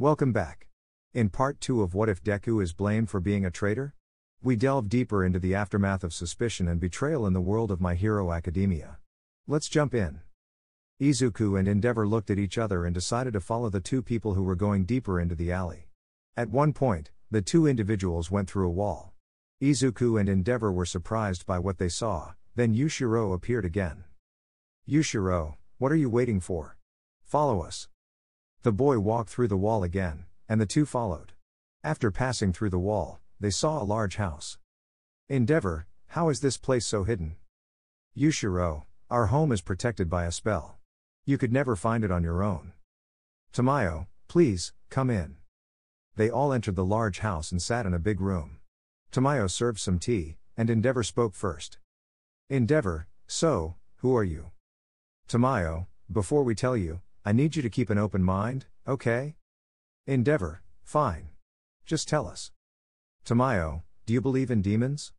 Welcome back. In part 2 of What If DEKU is blamed for being a traitor? We delve deeper into the aftermath of suspicion and betrayal in the world of My Hero Academia. Let's jump in. Izuku and Endeavor looked at each other and decided to follow the two people who were going deeper into the alley. At one point, the two individuals went through a wall. Izuku and Endeavor were surprised by what they saw, then Yushiro appeared again. Yushiro, what are you waiting for? Follow us. The boy walked through the wall again, and the two followed. After passing through the wall, they saw a large house. Endeavor, how is this place so hidden? Yushiro, our home is protected by a spell. You could never find it on your own. Tamayo, please, come in. They all entered the large house and sat in a big room. Tamayo served some tea, and Endeavor spoke first. Endeavor, so, who are you? Tamayo, before we tell you, I need you to keep an open mind, okay? Endeavor, fine. Just tell us. Tamayo, do you believe in demons?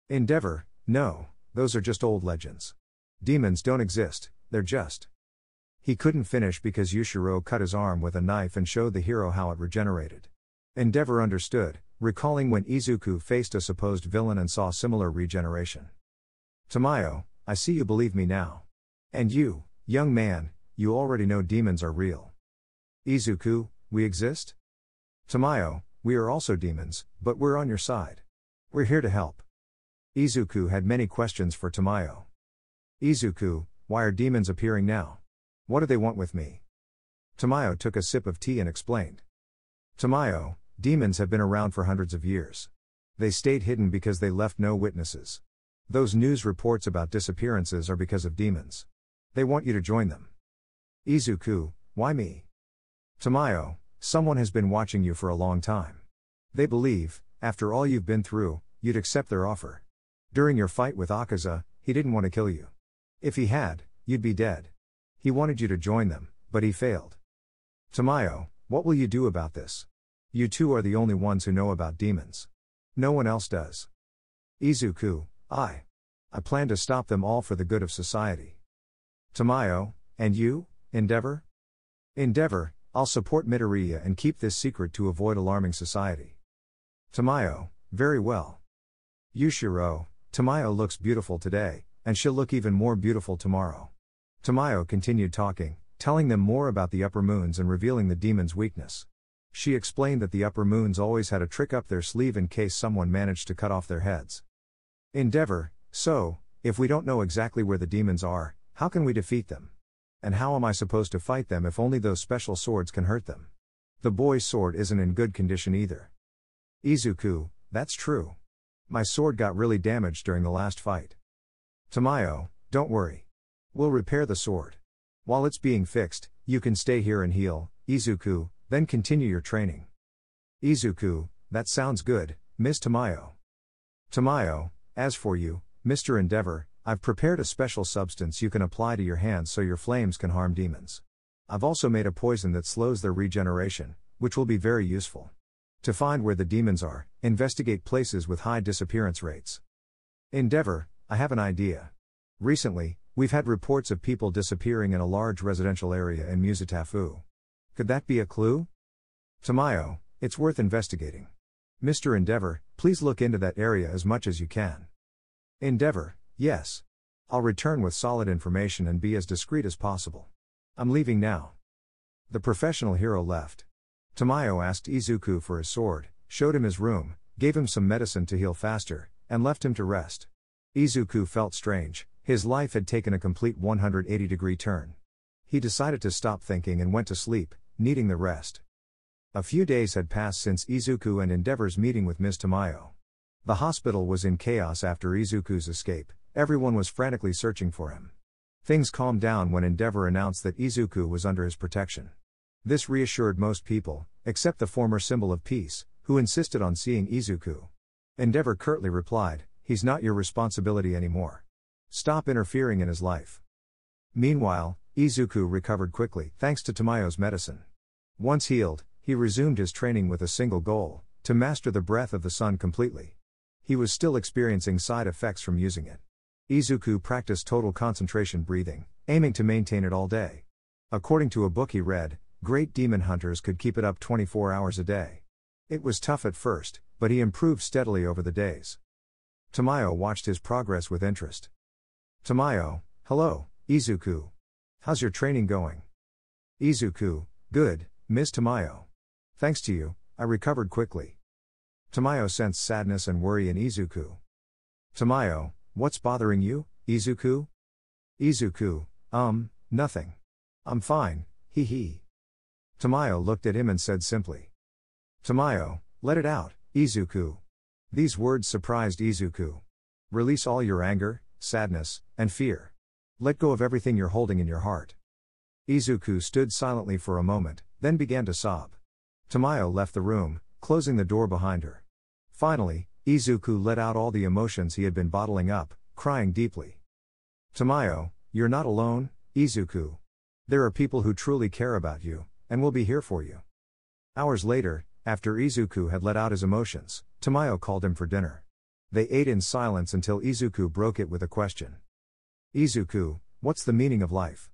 Endeavor, no, those are just old legends. Demons don't exist, they're just. He couldn't finish because Yushiro cut his arm with a knife and showed the hero how it regenerated. Endeavor understood, recalling when Izuku faced a supposed villain and saw similar regeneration. Tamayo, I see you believe me now. And you, young man, you already know demons are real. Izuku, we exist? Tamayo, we are also demons, but we're on your side. We're here to help. Izuku had many questions for Tamayo. Izuku, why are demons appearing now? What do they want with me? Tamayo took a sip of tea and explained. Tamayo, demons have been around for hundreds of years. They stayed hidden because they left no witnesses. Those news reports about disappearances are because of demons. They want you to join them. Izuku, why me? Tamayo, someone has been watching you for a long time. They believe, after all you've been through, you'd accept their offer. During your fight with Akaza, he didn't want to kill you. If he had, you'd be dead. He wanted you to join them, but he failed. Tamayo, what will you do about this? You two are the only ones who know about demons. No one else does. Izuku, I plan to stop them all for the good of society. Tamayo, and you, Endeavor? Endeavor, I'll support Midoriya and keep this secret to avoid alarming society. Tamayo, very well. Yushiro, Tamayo looks beautiful today, and she'll look even more beautiful tomorrow. Tamayo continued talking, telling them more about the upper moons and revealing the demon's weakness. She explained that the upper moons always had a trick up their sleeve in case someone managed to cut off their heads. Endeavor, so, if we don't know exactly where the demons are, how can we defeat them? And how am I supposed to fight them if only those special swords can hurt them? The boy's sword isn't in good condition either. Izuku, that's true. My sword got really damaged during the last fight. Tamayo, don't worry. We'll repair the sword. While it's being fixed, you can stay here and heal, Izuku, then continue your training. Izuku, that sounds good, Miss Tamayo. Tamayo, as for you, Mr. Endeavor, I've prepared a special substance you can apply to your hands so your flames can harm demons. I've also made a poison that slows their regeneration, which will be very useful. To find where the demons are, investigate places with high disappearance rates. Endeavor, I have an idea. Recently, we've had reports of people disappearing in a large residential area in Musetafu. Could that be a clue? Tamayo, it's worth investigating. Mr. Endeavor, please look into that area as much as you can. Endeavor, yes. I'll return with solid information and be as discreet as possible. I'm leaving now. The professional hero left. Tamayo asked Izuku for his sword, showed him his room, gave him some medicine to heal faster, and left him to rest. Izuku felt strange, his life had taken a complete 180-degree turn. He decided to stop thinking and went to sleep, needing the rest. A few days had passed since Izuku and Endeavor's meeting with Ms. Tamayo. The hospital was in chaos after Izuku's escape, everyone was frantically searching for him. Things calmed down when Endeavor announced that Izuku was under his protection. This reassured most people, except the former symbol of peace, who insisted on seeing Izuku. Endeavor curtly replied, he's not your responsibility anymore. Stop interfering in his life. Meanwhile, Izuku recovered quickly, thanks to Tamayo's medicine. Once healed, he resumed his training with a single goal, to master the breath of the sun completely. He was still experiencing side effects from using it. Izuku practiced total concentration breathing, aiming to maintain it all day. According to a book he read, Great demon hunters could keep it up 24 hours a day. It was tough at first, but he improved steadily over the days. Tamayo watched his progress with interest. Tamayo, hello, Izuku. How's your training going? Izuku, good, Ms. Tamayo. Thanks to you, I recovered quickly. Tamayo sensed sadness and worry in Izuku. Tamayo, what's bothering you, Izuku? Izuku, nothing. I'm fine, hee hee. Tamayo looked at him and said simply. Tamayo, let it out, Izuku. These words surprised Izuku. Release all your anger, sadness, and fear. Let go of everything you're holding in your heart. Izuku stood silently for a moment, then began to sob. Tamayo left the room, closing the door behind her. Finally, Izuku let out all the emotions he had been bottling up, crying deeply. Tamayo, you're not alone, Izuku. There are people who truly care about you, and will be here for you. Hours later, after Izuku had let out his emotions, Tamayo called him for dinner. They ate in silence until Izuku broke it with a question. Izuku, what's the meaning of life?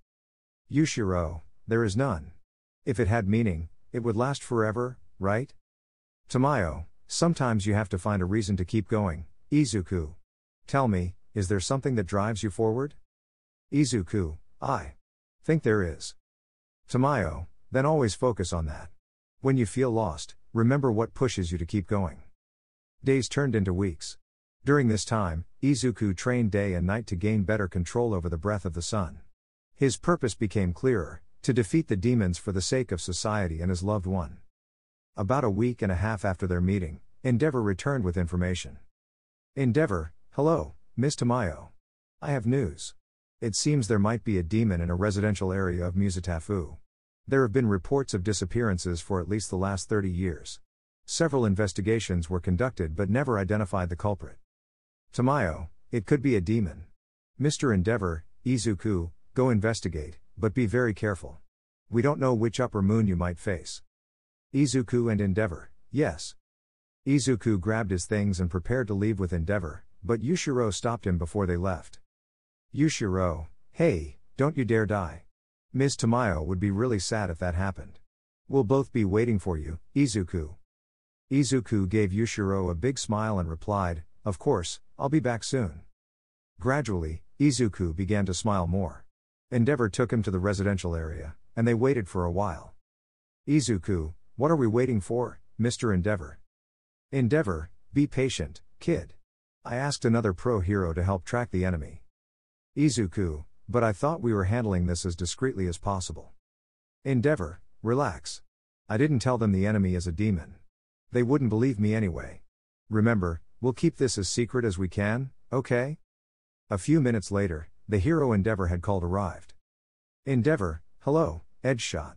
Yushiro, there is none. If it had meaning, it would last forever, right? Tamayo, sometimes you have to find a reason to keep going, Izuku. Tell me, is there something that drives you forward? Izuku, I think there is. Tamayo, then always focus on that. When you feel lost, remember what pushes you to keep going. Days turned into weeks. During this time, Izuku trained day and night to gain better control over the breath of the sun. His purpose became clearer, to defeat the demons for the sake of society and his loved one. About a week and a half after their meeting, Endeavor returned with information. Endeavor, hello, Ms. Tamayo. I have news. It seems there might be a demon in a residential area of Musatafu. There have been reports of disappearances for at least the last 30 years. Several investigations were conducted but never identified the culprit. Tamayo, it could be a demon. Mr. Endeavor, Izuku, go investigate, but be very careful. We don't know which upper moon you might face. Izuku and Endeavor, yes. Izuku grabbed his things and prepared to leave with Endeavor, but Yushiro stopped him before they left. Yushiro, hey, don't you dare die. Ms. Tamayo would be really sad if that happened. We'll both be waiting for you, Izuku. Izuku gave Yushiro a big smile and replied, of course, I'll be back soon. Gradually, Izuku began to smile more. Endeavor took him to the residential area, and they waited for a while. Izuku, what are we waiting for, Mr. Endeavor? Endeavor, be patient, kid. I asked another pro hero to help track the enemy. Izuku, but I thought we were handling this as discreetly as possible. Endeavor, relax. I didn't tell them the enemy is a demon. They wouldn't believe me anyway. Remember, we'll keep this as secret as we can, okay? A few minutes later, the hero Endeavor had called arrived. Endeavor, hello, Edgeshot.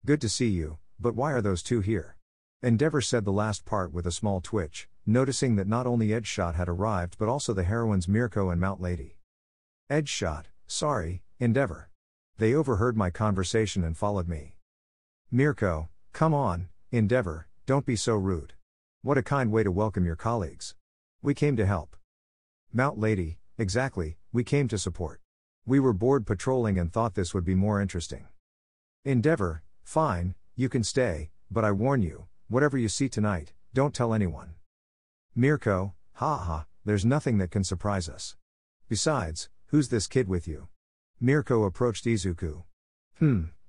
Good to see you, but why are those two here? Endeavor said the last part with a small twitch, noticing that not only Edgeshot had arrived but also the heroines Mirko and Mount Lady. Edgeshot, sorry, Endeavor. They overheard my conversation and followed me. Mirko, come on, Endeavor, don't be so rude. What a kind way to welcome your colleagues. We came to help. Mount Lady, exactly, we came to support. We were bored patrolling and thought this would be more interesting. Endeavor, fine, you can stay, but I warn you, whatever you see tonight, don't tell anyone. Mirko, ha, there's nothing that can surprise us. Besides, who's this kid with you? Mirko approached Izuku.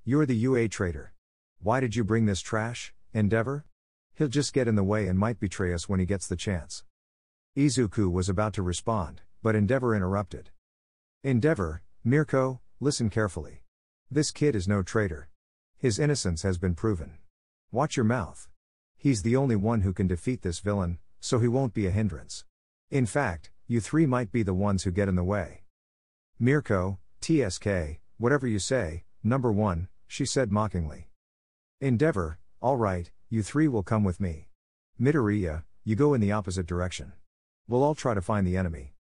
You're the UA traitor. Why did you bring this trash, Endeavor? He'll just get in the way and might betray us when he gets the chance. Izuku was about to respond, but Endeavor interrupted. Endeavor, Mirko, listen carefully. This kid is no traitor. His innocence has been proven. Watch your mouth. He's the only one who can defeat this villain, so he won't be a hindrance. In fact, you three might be the ones who get in the way. Mirko, TSK, whatever you say, number one, she said mockingly. Endeavor, all right, you three will come with me. Midoriya, you go in the opposite direction. We'll all try to find the enemy.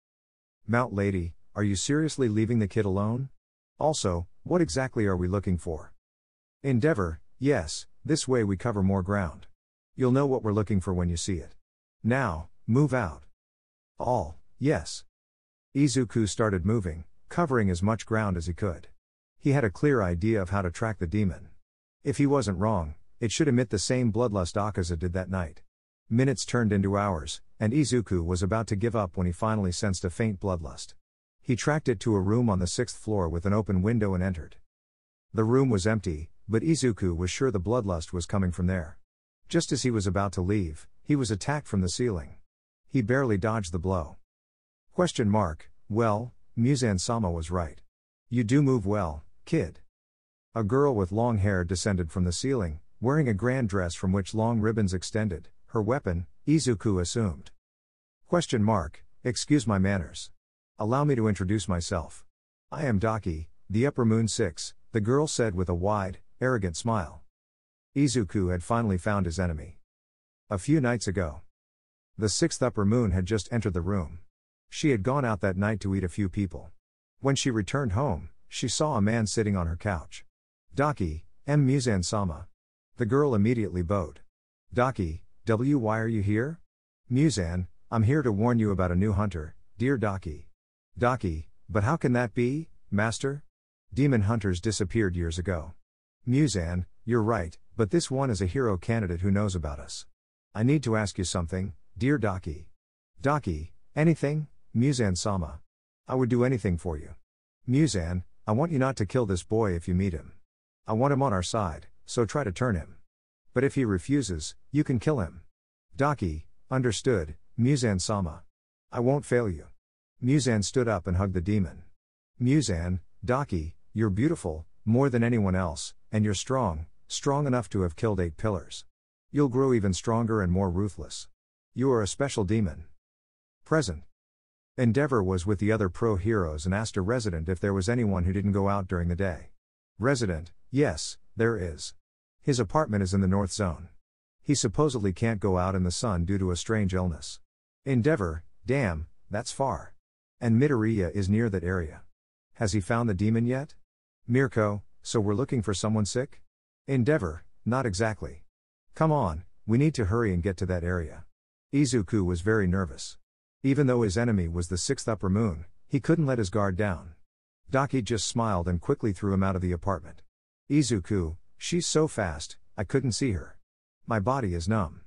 Mount Lady, are you seriously leaving the kid alone? Also, what exactly are we looking for? Endeavor, yes, this way we cover more ground. You'll know what we're looking for when you see it. Now, move out. All, yes. Izuku started moving, covering as much ground as he could. He had a clear idea of how to track the demon. If he wasn't wrong, it should emit the same bloodlust Akaza did that night. Minutes turned into hours, and Izuku was about to give up when he finally sensed a faint bloodlust. He tracked it to a room on the 6th floor with an open window and entered. The room was empty, but Izuku was sure the bloodlust was coming from there. Just as he was about to leave, he was attacked from the ceiling. He barely dodged the blow. Well, Muzan-sama was right. You do move well, kid. A girl with long hair descended from the ceiling, wearing a grand dress from which long ribbons extended, her weapon, Izuku assumed. Excuse my manners. Allow me to introduce myself. I am Daki, the Upper Moon 6, the girl said with a wide, arrogant smile. Izuku had finally found his enemy. A few nights ago. The 6th Upper Moon had just entered the room. She had gone out that night to eat a few people. When she returned home, she saw a man sitting on her couch. Daki, M. Muzan-sama. The girl immediately bowed. Daki, why are you here? Muzan, I'm here to warn you about a new hunter, dear Daki. Daki, but how can that be, master? Demon hunters disappeared years ago. Muzan, you're right, but this one is a hero candidate who knows about us. I need to ask you something, dear Daki. Daki, anything, Muzan-sama. I would do anything for you. Muzan, I want you not to kill this boy if you meet him. I want him on our side, so try to turn him. But if he refuses, you can kill him. Daki, understood, Muzan-sama. I won't fail you. Muzan stood up and hugged the demon. Muzan, Daki, you're beautiful, more than anyone else, and you're strong enough to have killed 8 pillars. You'll grow even stronger and more ruthless. You are a special demon. Present. Endeavor was with the other pro heroes and asked a resident if there was anyone who didn't go out during the day. Resident, yes, there is. His apartment is in the North Zone. He supposedly can't go out in the sun due to a strange illness. Endeavor, damn, that's far. And Midoriya is near that area. Has he found the demon yet? Mirko, so we're looking for someone sick? Endeavor, not exactly. Come on, we need to hurry and get to that area. Izuku was very nervous. Even though his enemy was the 6th Upper Moon, he couldn't let his guard down. Daki just smiled and quickly threw him out of the apartment. Izuku, she's so fast, I couldn't see her. My body is numb.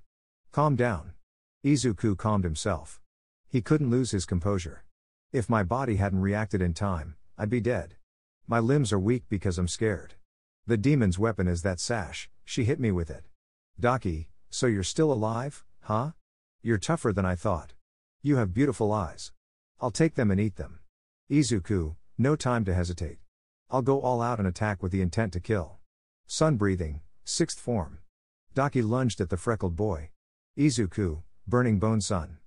Calm down. Izuku calmed himself. He couldn't lose his composure. If my body hadn't reacted in time, I'd be dead. My limbs are weak because I'm scared. The demon's weapon is that sash, she hit me with it. Daki, so you're still alive, huh? You're tougher than I thought. You have beautiful eyes. I'll take them and eat them. Izuku, no time to hesitate. I'll go all out and attack with the intent to kill. Sun breathing, 6th form. Daki lunged at the freckled boy. Izuku, burning bone sun.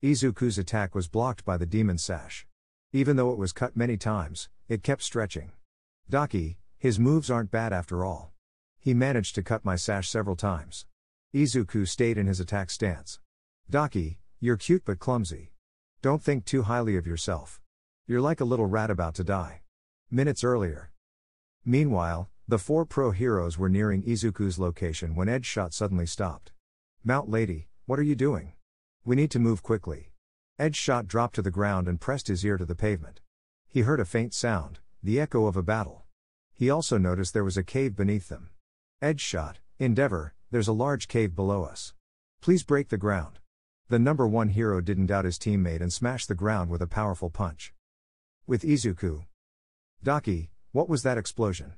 Izuku's attack was blocked by the demon's sash. Even though it was cut many times, it kept stretching. Daki, his moves aren't bad after all. He managed to cut my sash several times. Izuku stayed in his attack stance. Daki, you're cute but clumsy. Don't think too highly of yourself. You're like a little rat about to die. Minutes earlier. Meanwhile, the 4 pro heroes were nearing Izuku's location when Edge Shot suddenly stopped. Mount Lady, what are you doing? We need to move quickly. Edge Shot dropped to the ground and pressed his ear to the pavement. He heard a faint sound, the echo of a battle. He also noticed there was a cave beneath them. Edge Shot, Endeavor, there's a large cave below us. Please break the ground. The number 1 hero didn't doubt his teammate and smashed the ground with a powerful punch. With Izuku. Daki, what was that explosion?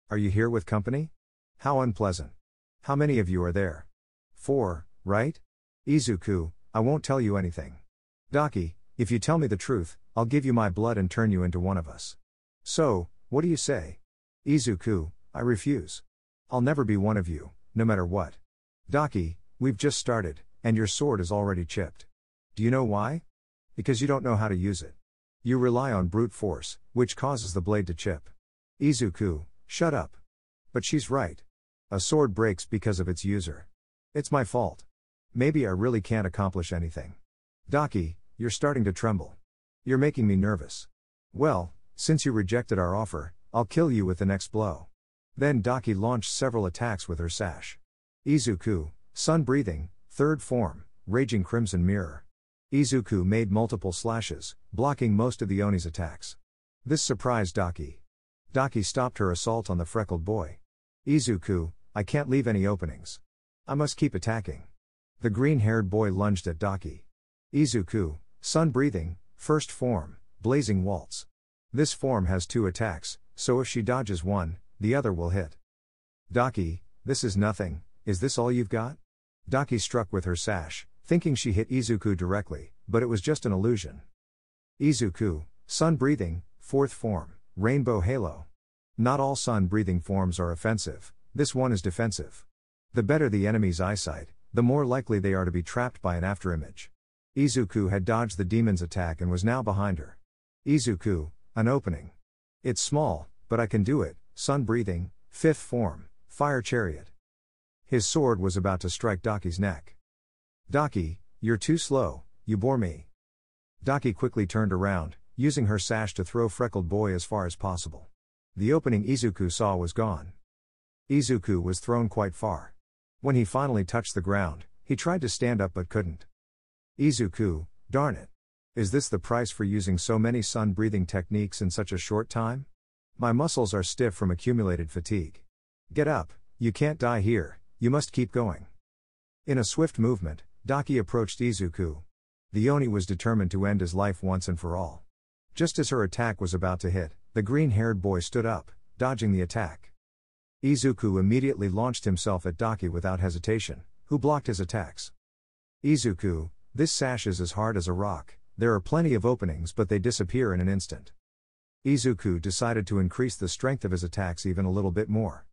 Are you here with company? How unpleasant. How many of you are there? 4, right? Izuku, I won't tell you anything. Daki, if you tell me the truth, I'll give you my blood and turn you into one of us. So, what do you say? Izuku, I refuse. I'll never be one of you, no matter what. Daki, we've just started, and your sword is already chipped. Do you know why? Because you don't know how to use it. You rely on brute force, which causes the blade to chip. Izuku, shut up. But she's right. A sword breaks because of its user. It's my fault. Maybe I really can't accomplish anything. Daki, you're starting to tremble. You're making me nervous. Well, since you rejected our offer, I'll kill you with the next blow. Then Daki launched several attacks with her sash. Izuku, sun breathing, 3rd form, raging crimson mirror. Izuku made multiple slashes, blocking most of the Oni's attacks. This surprised Daki. Daki stopped her assault on the freckled boy. Izuku, I can't leave any openings. I must keep attacking. The green-haired boy lunged at Daki. Izuku, sun breathing, first form, blazing waltz. This form has 2 attacks, so if she dodges one, the other will hit. Daki, this is nothing, is this all you've got? Daki struck with her sash, thinking she hit Izuku directly, but it was just an illusion. Izuku, sun breathing, 4th form, rainbow halo. Not all sun breathing forms are offensive, this one is defensive. The better the enemy's eyesight, the more likely they are to be trapped by an afterimage. Izuku had dodged the demon's attack and was now behind her. Izuku, an opening. It's small, but I can do it, sun breathing, 5th form, fire chariot. His sword was about to strike Daki's neck. Daki, you're too slow, you bore me. Daki quickly turned around, using her sash to throw Freckled Boy as far as possible. The opening Izuku saw was gone. Izuku was thrown quite far. When he finally touched the ground, he tried to stand up but couldn't. Izuku, darn it. Is this the price for using so many sun-breathing techniques in such a short time? My muscles are stiff from accumulated fatigue. Get up, you can't die here, you must keep going. In a swift movement, Daki approached Izuku. The Oni was determined to end his life once and for all. Just as her attack was about to hit, the green-haired boy stood up, dodging the attack. Izuku immediately launched himself at Daki without hesitation, who blocked his attacks. Izuku, this sash is as hard as a rock, there are plenty of openings but they disappear in an instant. Izuku decided to increase the strength of his attacks even a little bit more.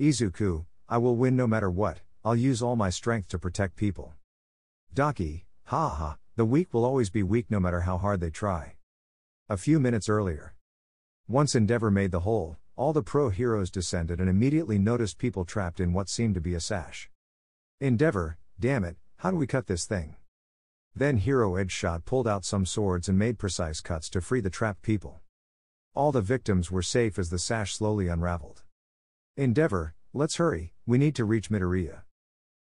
Izuku, I will win no matter what, I'll use all my strength to protect people. Daki, ha ha, the weak will always be weak no matter how hard they try. A few minutes earlier. Once Endeavor made the hole, all the pro heroes descended and immediately noticed people trapped in what seemed to be a sash. Endeavor, damn it, how do we cut this thing? Then Hero Edgeshot pulled out some swords and made precise cuts to free the trapped people. All the victims were safe as the sash slowly unraveled. Endeavor, let's hurry, we need to reach Midoriya.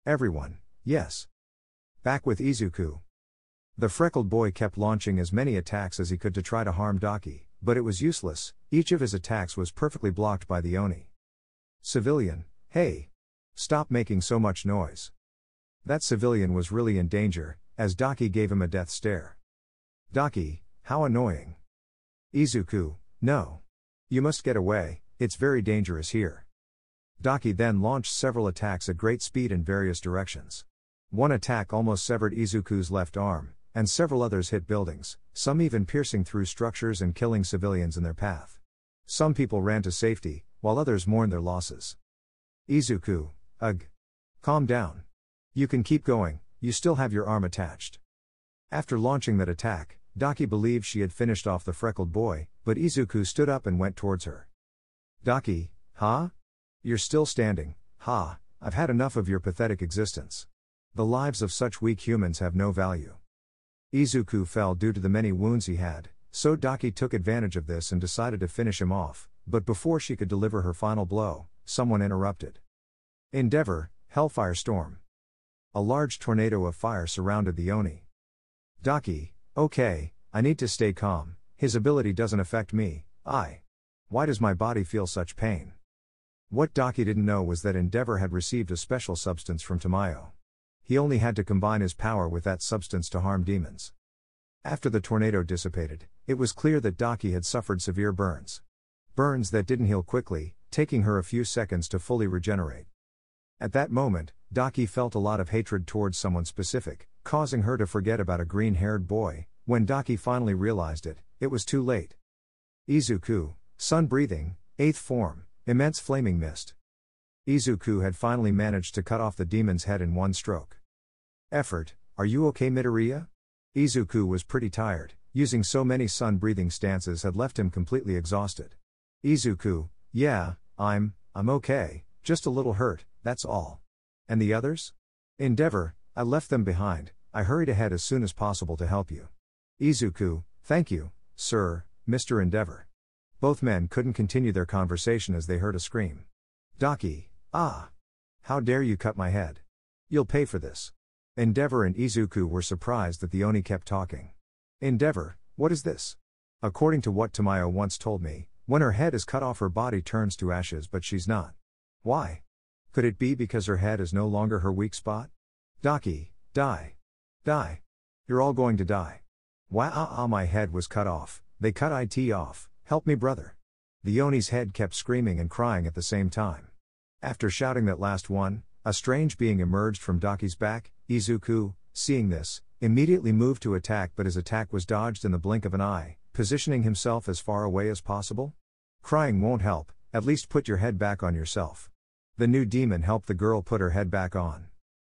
Everyone, yes. Back with Izuku. The Freckled Boy kept launching as many attacks as he could to try to harm Daki, but it was useless, each of his attacks was perfectly blocked by the Oni. Civilian, hey! Stop making so much noise. That civilian was really in danger, as Daki gave him a death stare. Daki, how annoying. Izuku, no. You must get away, it's very dangerous here. Daki then launched several attacks at great speed in various directions. One attack almost severed Izuku's left arm, and several others hit buildings, some even piercing through structures and killing civilians in their path. Some people ran to safety, while others mourned their losses. Izuku, ugh. Calm down. You can keep going, you still have your arm attached. After launching that attack, Daki believed she had finished off the Freckled Boy, but Izuku stood up and went towards her. Daki, huh? You're still standing, ha, I've had enough of your pathetic existence. The lives of such weak humans have no value. Izuku fell due to the many wounds he had, so Daki took advantage of this and decided to finish him off, but before she could deliver her final blow, someone interrupted. Endeavor, Hellfire Storm. A large tornado of fire surrounded the Oni. Daki, okay, I need to stay calm, his ability doesn't affect me, Why does my body feel such pain? What Daki didn't know was that Endeavor had received a special substance from Tamayo. He only had to combine his power with that substance to harm demons. After the tornado dissipated, it was clear that Daki had suffered severe burns. Burns that didn't heal quickly, taking her a few seconds to fully regenerate. At that moment, Daki felt a lot of hatred towards someone specific, causing her to forget about a green-haired boy. When Daki finally realized it, it was too late. Izuku, sun breathing, 8th form, immense flaming mist. Izuku had finally managed to cut off the demon's head in one stroke. Effort, are you okay, Midoriya? Izuku was pretty tired, using so many sun-breathing stances had left him completely exhausted. Izuku, yeah, I'm okay, just a little hurt, that's all. And the others? Endeavor, I left them behind, I hurried ahead as soon as possible to help you. Izuku, thank you, sir, Mr. Endeavor. Both men couldn't continue their conversation as they heard a scream. Daki, how dare you cut my head? You'll pay for this. Endeavor and Izuku were surprised that the Oni kept talking. Endeavor, what is this? According to what Tamayo once told me, when her head is cut off her body turns to ashes but she's not. Why? Could it be because her head is no longer her weak spot? Daki, die. Die. You're all going to die. Wow, my head was cut off. They cut it off. Help me, brother. The Oni's head kept screaming and crying at the same time. After shouting that last one, a strange being emerged from Daki's back. Izuku, seeing this, immediately moved to attack, but his attack was dodged in the blink of an eye, positioning himself as far away as possible. Crying won't help, at least put your head back on yourself. The new demon helped the girl put her head back on.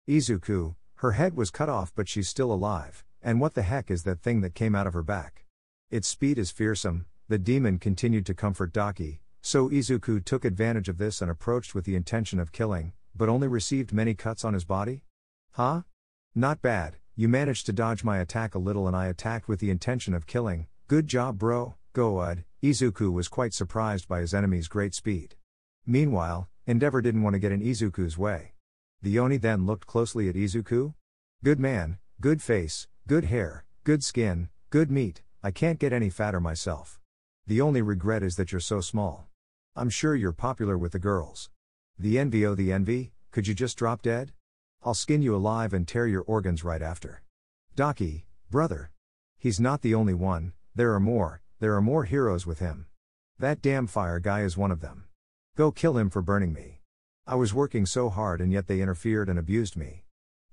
Izuku, her head was cut off but she's still alive, and what the heck is that thing that came out of her back? Its speed is fearsome. The demon continued to comfort Daki, so Izuku took advantage of this and approached with the intention of killing, but only received many cuts on his body? Huh? Not bad, you managed to dodge my attack a little and I attacked with the intention of killing. Good job, bro. Go. Izuku was quite surprised by his enemy's great speed. Meanwhile, Endeavor didn't want to get in Izuku's way. The Oni then looked closely at Izuku. Good man, good face, good hair, good skin, good meat. I can't get any fatter myself. The only regret is that you're so small. I'm sure you're popular with the girls. The envy, could you just drop dead? I'll skin you alive and tear your organs right after. Daki, brother. He's not the only one, there are more heroes with him. That damn fire guy is one of them. Go kill him for burning me. I was working so hard and yet they interfered and abused me.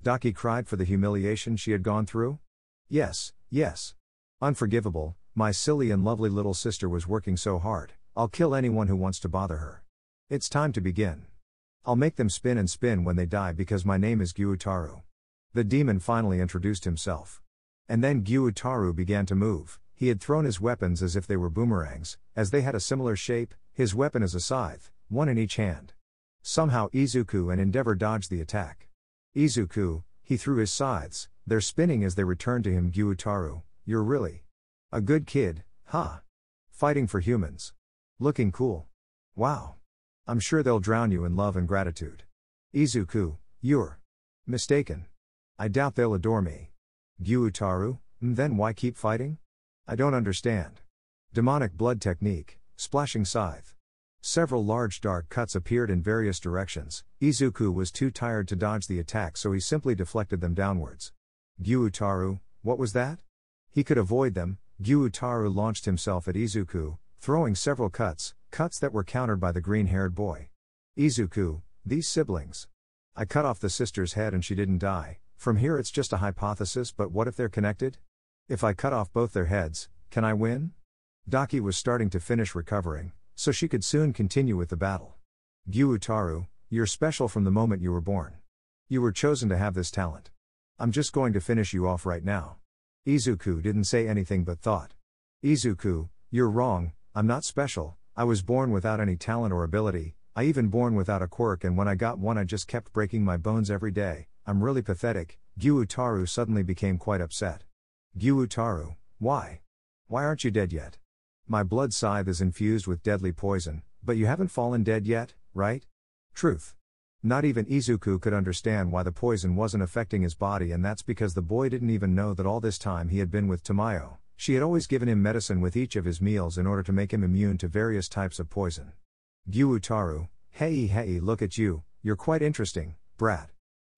Daki cried for the humiliation she had gone through. Yes. Unforgivable, my silly and lovely little sister was working so hard. I'll kill anyone who wants to bother her. It's time to begin. I'll make them spin and spin when they die because my name is Gyutaru. The demon finally introduced himself. And then Gyutaru began to move. He had thrown his weapons as if they were boomerangs, as they had a similar shape. His weapon is a scythe, one in each hand. Somehow Izuku and Endeavor dodged the attack. Izuku, he threw his scythes, they're spinning as they returned to him. Gyutaru, you're really a good kid, huh? Fighting for humans. Looking cool. Wow. I'm sure they'll drown you in love and gratitude. Izuku, you're mistaken. I doubt they'll adore me. Gyutaru, then why keep fighting? I don't understand. Demonic blood technique, splashing scythe. Several large dark cuts appeared in various directions. Izuku was too tired to dodge the attack, so he simply deflected them downwards. Gyutaru, what was that? He could avoid them. Gyutaru launched himself at Izuku, throwing several cuts that were countered by the green-haired boy. Izuku, these siblings. I cut off the sister's head and she didn't die. From here it's just a hypothesis, but what if they're connected? If I cut off both their heads, can I win? Daki was starting to finish recovering, so she could soon continue with the battle. Gyutaru, you're special from the moment you were born. You were chosen to have this talent. I'm just going to finish you off right now. Izuku didn't say anything but thought. Izuku, you're wrong, I'm not special. I was born without any talent or ability. I even born without a quirk, and when I got one I just kept breaking my bones every day. I'm really pathetic. Gyutaru suddenly became quite upset. Gyutaru, why? Why aren't you dead yet? My blood scythe is infused with deadly poison, but you haven't fallen dead yet, right? Truth. Not even Izuku could understand why the poison wasn't affecting his body, and that's because the boy didn't even know that all this time he had been with Tamayo. She had always given him medicine with each of his meals in order to make him immune to various types of poison. Gyutaru, hey, look at you, you're quite interesting, brat.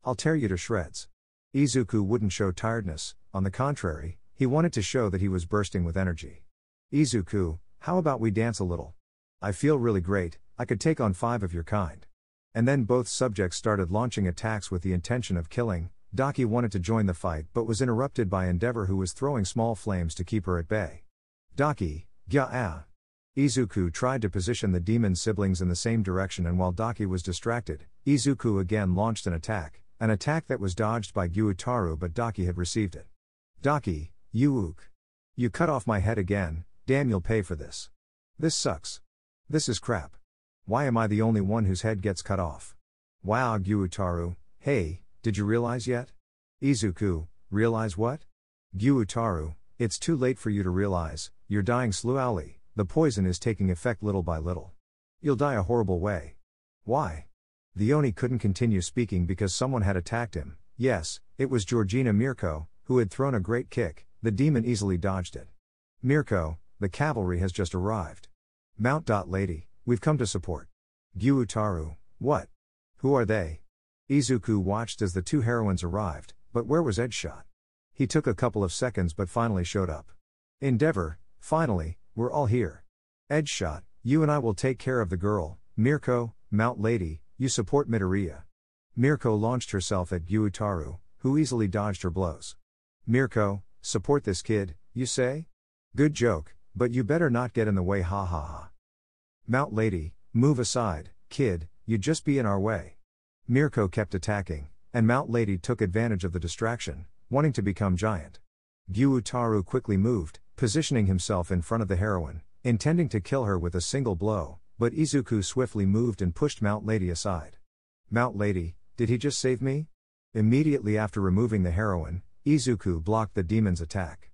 I'll tear you to shreds. Izuku wouldn't show tiredness, on the contrary, he wanted to show that he was bursting with energy. Izuku, how about we dance a little? I feel really great, I could take on 5 of your kind. And then both subjects started launching attacks with the intention of killing. Daki wanted to join the fight but was interrupted by Endeavor, who was throwing small flames to keep her at bay. Daki, Izuku tried to position the demon siblings in the same direction, and while Daki was distracted, Izuku again launched an attack that was dodged by Gyutaru, but Daki had received it. Daki, you cut off my head again, damn, you'll pay for this. This sucks. This is crap. Why am I the only one whose head gets cut off? Wow, Gyutaru, hey, did you realize yet? Izuku, realize what? Gyutaru, it's too late for you to realize, you're dying slowly, the poison is taking effect little by little. You'll die a horrible way. Why? The Oni couldn't continue speaking because someone had attacked him. Yes, it was Georgina Mirko, who had thrown a great kick. The demon easily dodged it. Mirko, the cavalry has just arrived. Mount. Lady, we've come to support. Gyutaru, what? Who are they? Izuku watched as the two heroines arrived, but where was Edgeshot? He took a couple of seconds but finally showed up. Endeavor, finally, we're all here. Edgeshot, you and I will take care of the girl. Mirko, Mount Lady, you support Midoriya. Mirko launched herself at Gyutaru, who easily dodged her blows. Mirko, support this kid, you say? Good joke, but you better not get in the way, ha ha ha. Mount Lady, move aside, kid, you'd just be in our way. Mirko kept attacking, and Mount Lady took advantage of the distraction, wanting to become giant. Gyutaru quickly moved, positioning himself in front of the heroine, intending to kill her with a single blow, but Izuku swiftly moved and pushed Mount Lady aside. Mount Lady, did he just save me? Immediately after removing the heroine, Izuku blocked the demon's attack.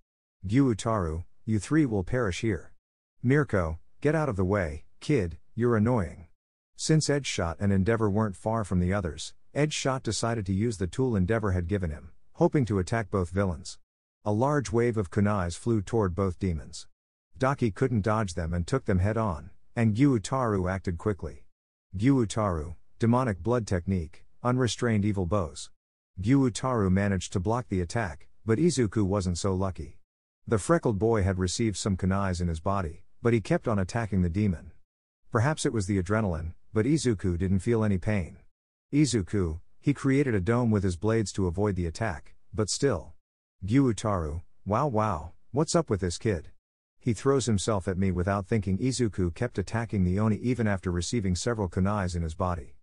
Gyutaru, you three will perish here. Mirko, get out of the way, kid, you're annoying. Since Edgeshot and Endeavor weren't far from the others, Edgeshot decided to use the tool Endeavor had given him, hoping to attack both villains. A large wave of kunais flew toward both demons. Daki couldn't dodge them and took them head-on, and Gyutaru acted quickly. Gyutaru, demonic blood technique, unrestrained evil bows. Gyutaru managed to block the attack, but Izuku wasn't so lucky. The freckled boy had received some kunais in his body, but he kept on attacking the demon. Perhaps it was the adrenaline, but Izuku didn't feel any pain. Izuku, he created a dome with his blades to avoid the attack, but still. Gyutaru, wow, what's up with this kid? He throws himself at me without thinking. Izuku kept attacking the Oni even after receiving several kunais in his body.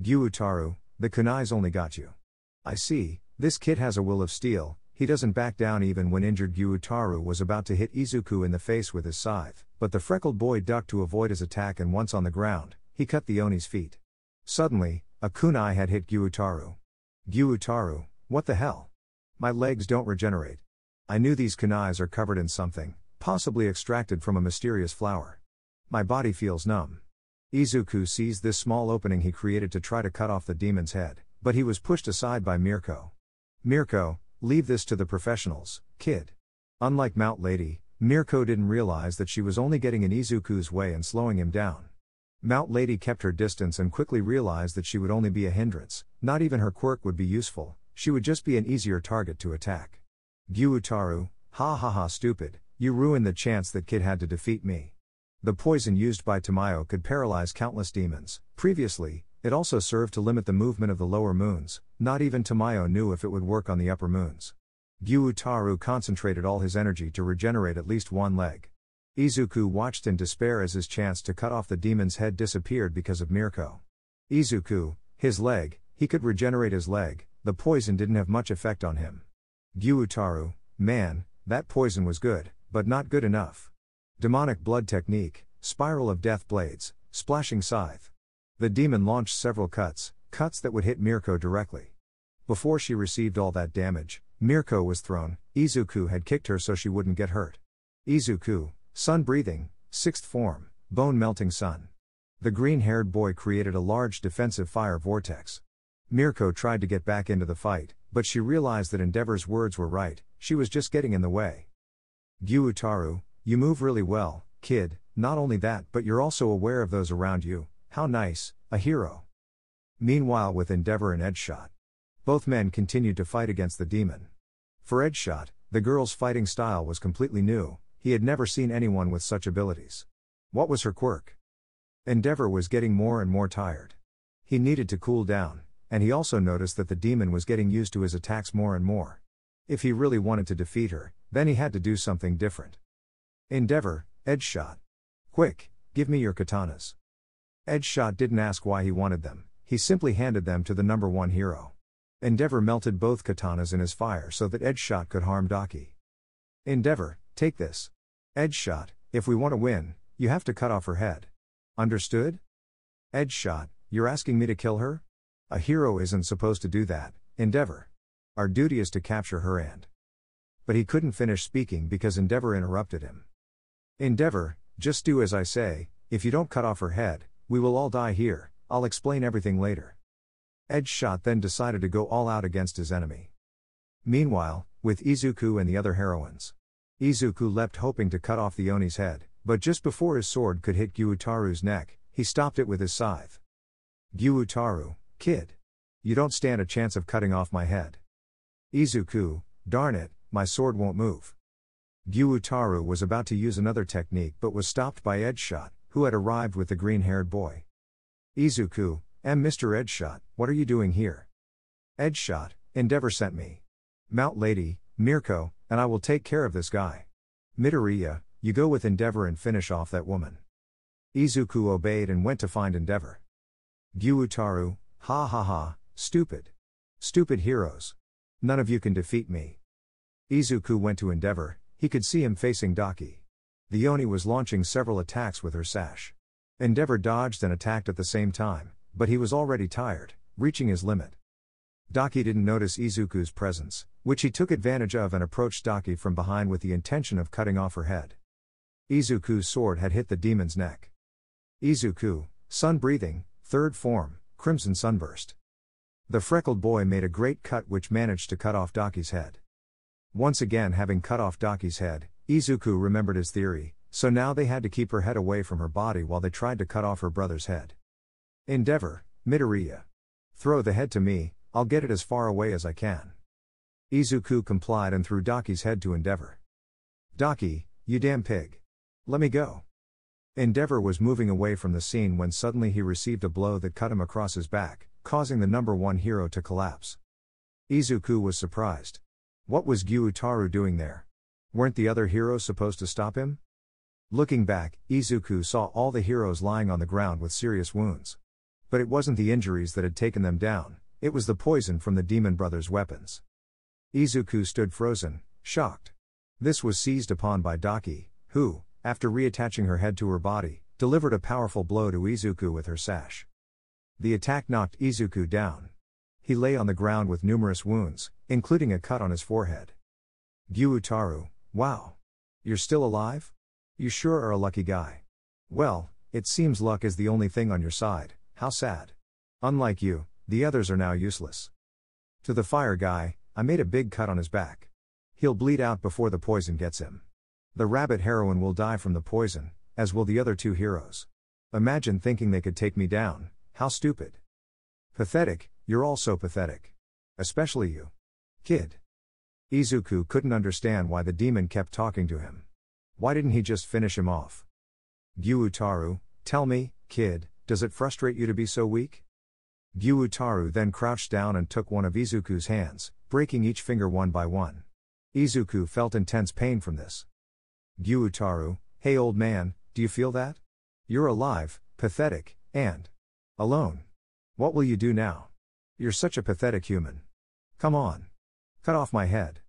Gyutaru, the kunais only got you. I see, this kid has a will of steel, he doesn't back down even when injured. Gyutaru was about to hit Izuku in the face with his scythe, but the freckled boy ducked to avoid his attack, and once on the ground, he cut the Oni's feet. Suddenly, a kunai had hit Gyutaru. Gyutaru, what the hell? My legs don't regenerate. I knew these kunais are covered in something, possibly extracted from a mysterious flower. My body feels numb. Izuku sees this small opening he created to try to cut off the demon's head, but he was pushed aside by Mirko. Mirko, leave this to the professionals, kid. Unlike Mount Lady, Mirko didn't realize that she was only getting in Izuku's way and slowing him down. Mount Lady kept her distance and quickly realized that she would only be a hindrance, not even her quirk would be useful, she would just be an easier target to attack. Gyutaru, ha stupid, you ruined the chance that kid had to defeat me. The poison used by Tamayo could paralyze countless demons. Previously, it also served to limit the movement of the lower moons, not even Tamayo knew if it would work on the upper moons. Gyutaru concentrated all his energy to regenerate at least one leg. Izuku watched in despair as his chance to cut off the demon's head disappeared because of Mirko. Izuku, his leg, he could regenerate his leg, the poison didn't have much effect on him. Gyutaru, man, that poison was good, but not good enough. Demonic blood technique, spiral of death blades, splashing scythe. The demon launched several cuts that would hit Mirko directly. Before she received all that damage, Mirko was thrown. Izuku had kicked her so she wouldn't get hurt. Izuku, sun breathing, sixth form, bone melting sun. The green-haired boy created a large defensive fire vortex. Mirko tried to get back into the fight, but she realized that Endeavor's words were right, she was just getting in the way. Gyutaru, you move really well, kid, not only that but you're also aware of those around you, how nice, a hero. Meanwhile with Endeavor and Edgeshot. Both men continued to fight against the demon. For Edgeshot, the girl's fighting style was completely new, he had never seen anyone with such abilities. What was her quirk? Endeavor was getting more and more tired. He needed to cool down, and he also noticed that the demon was getting used to his attacks more and more. If he really wanted to defeat her, then he had to do something different. Endeavor, Edgeshot. Quick, give me your katanas. Edgeshot didn't ask why he wanted them, he simply handed them to the number one hero. Endeavor melted both katanas in his fire so that Edgeshot could harm Daki. Endeavor, take this. Edgeshot, if we want to win, you have to cut off her head. Understood? Edgeshot, you're asking me to kill her? A hero isn't supposed to do that, Endeavor. Our duty is to capture her and... But he couldn't finish speaking because Endeavor interrupted him. Endeavor, just do as I say, if you don't cut off her head, we will all die here, I'll explain everything later. Edgeshot then decided to go all out against his enemy. Meanwhile, with Izuku and the other heroines. Izuku leapt hoping to cut off the Oni's head, but just before his sword could hit Gyutaru's neck, he stopped it with his scythe. Gyutaru, Kid. You don't stand a chance of cutting off my head. Izuku, darn it, my sword won't move. Gyutaru was about to use another technique but was stopped by Edgeshot, who had arrived with the green-haired boy. Izuku, Mr. Edgeshot, what are you doing here? Edgeshot, Endeavor sent me. Mount Lady, Mirko, and I will take care of this guy. Midoriya, you go with Endeavor and finish off that woman. Izuku obeyed and went to find Endeavor. Gyutaru, ha ha ha, stupid. Stupid heroes. None of you can defeat me. Izuku went to Endeavor. He could see him facing Daki. The Oni was launching several attacks with her sash. Endeavor dodged and attacked at the same time, but he was already tired, reaching his limit. Daki didn't notice Izuku's presence, which he took advantage of and approached Daki from behind with the intention of cutting off her head. Izuku's sword had hit the demon's neck. Izuku, sun breathing, third form, crimson sunburst. The freckled boy made a great cut which managed to cut off Daki's head. Once again having cut off Daki's head, Izuku remembered his theory, so now they had to keep her head away from her body while they tried to cut off her brother's head. Endeavor, Midoriya. Throw the head to me, I'll get it as far away as I can. Izuku complied and threw Daki's head to Endeavor. Daki, you damn pig. Let me go. Endeavor was moving away from the scene when suddenly he received a blow that cut him across his back, causing the number one hero to collapse. Izuku was surprised. What was Gyutaru doing there? Weren't the other heroes supposed to stop him? Looking back, Izuku saw all the heroes lying on the ground with serious wounds. But it wasn't the injuries that had taken them down, it was the poison from the Demon Brothers' weapons. Izuku stood frozen, shocked. This was seized upon by Daki, who, after reattaching her head to her body, delivered a powerful blow to Izuku with her sash. The attack knocked Izuku down. He lay on the ground with numerous wounds, including a cut on his forehead. Gyutaru, wow. You're still alive? You sure are a lucky guy. Well, it seems luck is the only thing on your side, how sad. Unlike you, the others are now useless. To the fire guy, I made a big cut on his back. He'll bleed out before the poison gets him. The rabbit heroine will die from the poison, as will the other two heroes. Imagine thinking they could take me down, how stupid. Pathetic, you're all so pathetic. Especially you. Kid. Izuku couldn't understand why the demon kept talking to him. Why didn't he just finish him off? Gyutaru, tell me, kid, does it frustrate you to be so weak? Gyutaru then crouched down and took one of Izuku's hands, breaking each finger one by one. Izuku felt intense pain from this. Gyutaru, hey old man, do you feel that? You're alive, pathetic, and alone. What will you do now? You're such a pathetic human. Come on. Cut off my head.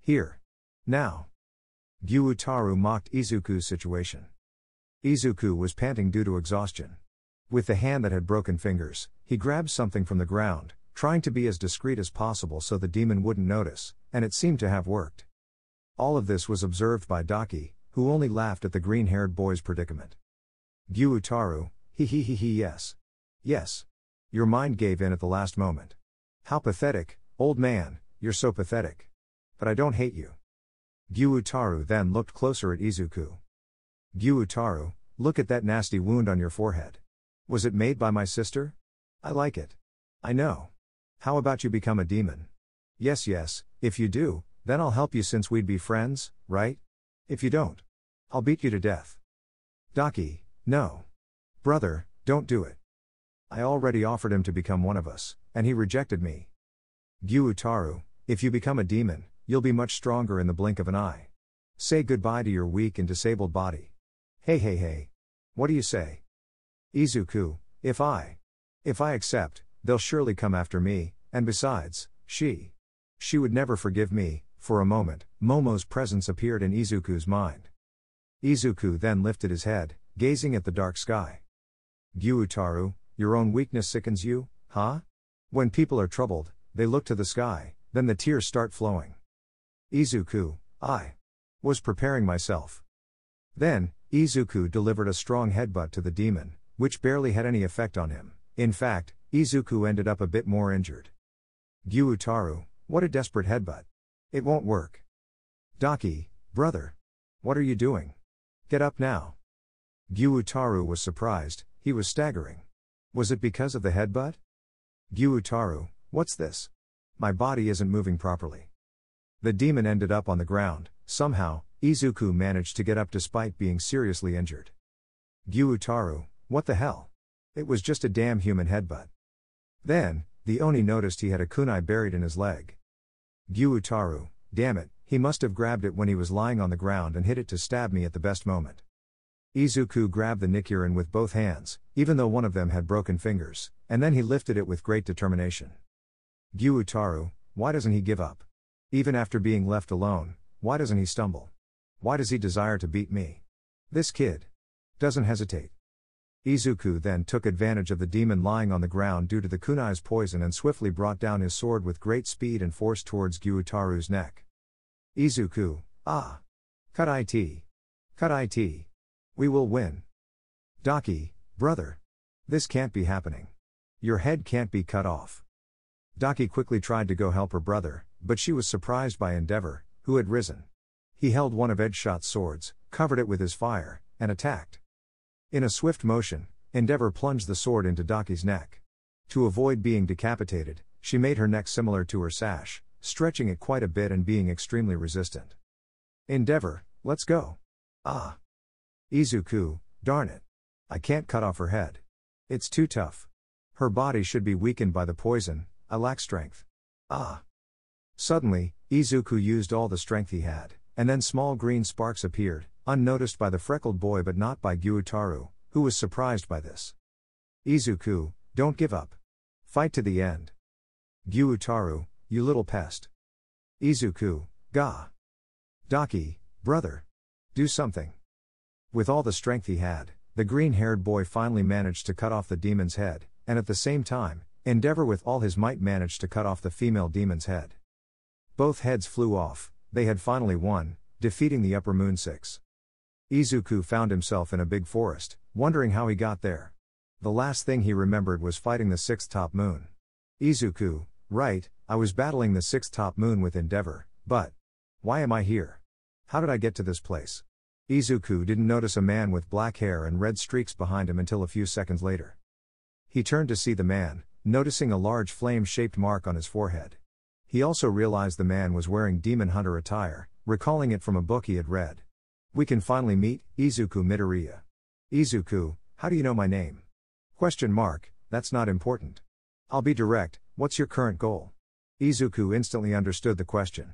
Here. Now. Gyutaru mocked Izuku's situation. Izuku was panting due to exhaustion. With the hand that had broken fingers, he grabbed something from the ground, trying to be as discreet as possible so the demon wouldn't notice, and it seemed to have worked. All of this was observed by Daki, who only laughed at the green-haired boy's predicament. Gyutaru, yes. Yes. Your mind gave in at the last moment. How pathetic, old man, you're so pathetic. But I don't hate you. Gyutaru then looked closer at Izuku. Gyutaru, look at that nasty wound on your forehead. Was it made by my sister? I like it. I know. How about you become a demon? Yes, if you do, then I'll help you since we'd be friends, right? If you don't, I'll beat you to death. Daki, no. Brother, don't do it. I already offered him to become one of us, and he rejected me. Gyutaru, if you become a demon, you'll be much stronger in the blink of an eye. Say goodbye to your weak and disabled body. Hey. What do you say? Izuku, if I accept, they'll surely come after me, and besides, she would never forgive me. For a moment, Momo's presence appeared in Izuku's mind. Izuku then lifted his head, gazing at the dark sky. Gyutaru, your own weakness sickens you, huh? When people are troubled, they look to the sky, then the tears start flowing. Izuku, I was preparing myself. Then, Izuku delivered a strong headbutt to the demon, which barely had any effect on him. In fact, Izuku ended up a bit more injured. Gyutaru, what a desperate headbutt. It won't work. Daki, brother. What are you doing? Get up now. Gyutaru was surprised, he was staggering. Was it because of the headbutt? Gyutaru, what's this? My body isn't moving properly. The demon ended up on the ground. Somehow, Izuku managed to get up despite being seriously injured. Gyutaru, what the hell? It was just a damn human headbutt. Then, the Oni noticed he had a kunai buried in his leg. Gyutaru, damn it, he must have grabbed it when he was lying on the ground and hit it to stab me at the best moment. Izuku grabbed the Nichiren with both hands, even though one of them had broken fingers, and then he lifted it with great determination. Gyutaru, why doesn't he give up? Even after being left alone, why doesn't he stumble? Why does he desire to beat me? This kid doesn't hesitate. Izuku then took advantage of the demon lying on the ground due to the kunai's poison and swiftly brought down his sword with great speed and force towards Gyutaru's neck. Izuku, ah! Cut it! Cut it! We will win! Daki, brother! This can't be happening. Your head can't be cut off. Daki quickly tried to go help her brother, but she was surprised by Endeavor, who had risen. He held one of Edgeshot's swords, covered it with his fire, and attacked. In a swift motion, Endeavor plunged the sword into Daki's neck. To avoid being decapitated, she made her neck similar to her sash, stretching it quite a bit and being extremely resistant. Endeavor, let's go. Ah! Izuku, darn it. I can't cut off her head. It's too tough. Her body should be weakened by the poison, I lack strength. Ah! Suddenly, Izuku used all the strength he had, and then small green sparks appeared, unnoticed by the freckled boy but not by Gyutaru, who was surprised by this. Izuku, don't give up. Fight to the end. Gyutaru, you little pest. Izuku, gah. Daki, brother. Do something. With all the strength he had, the green-haired boy finally managed to cut off the demon's head, and at the same time, Endeavor with all his might managed to cut off the female demon's head. Both heads flew off. They had finally won, defeating the Upper Moon Six. Izuku found himself in a big forest, wondering how he got there. The last thing he remembered was fighting the sixth top moon. Izuku, right, I was battling the sixth top moon with Endeavor, but why am I here? How did I get to this place? Izuku didn't notice a man with black hair and red streaks behind him until a few seconds later. He turned to see the man, noticing a large flame-shaped mark on his forehead. He also realized the man was wearing demon hunter attire, recalling it from a book he had read. We can finally meet, Izuku Midoriya. Izuku, how do you know my name? ? That's not important. I'll be direct, what's your current goal? Izuku instantly understood the question.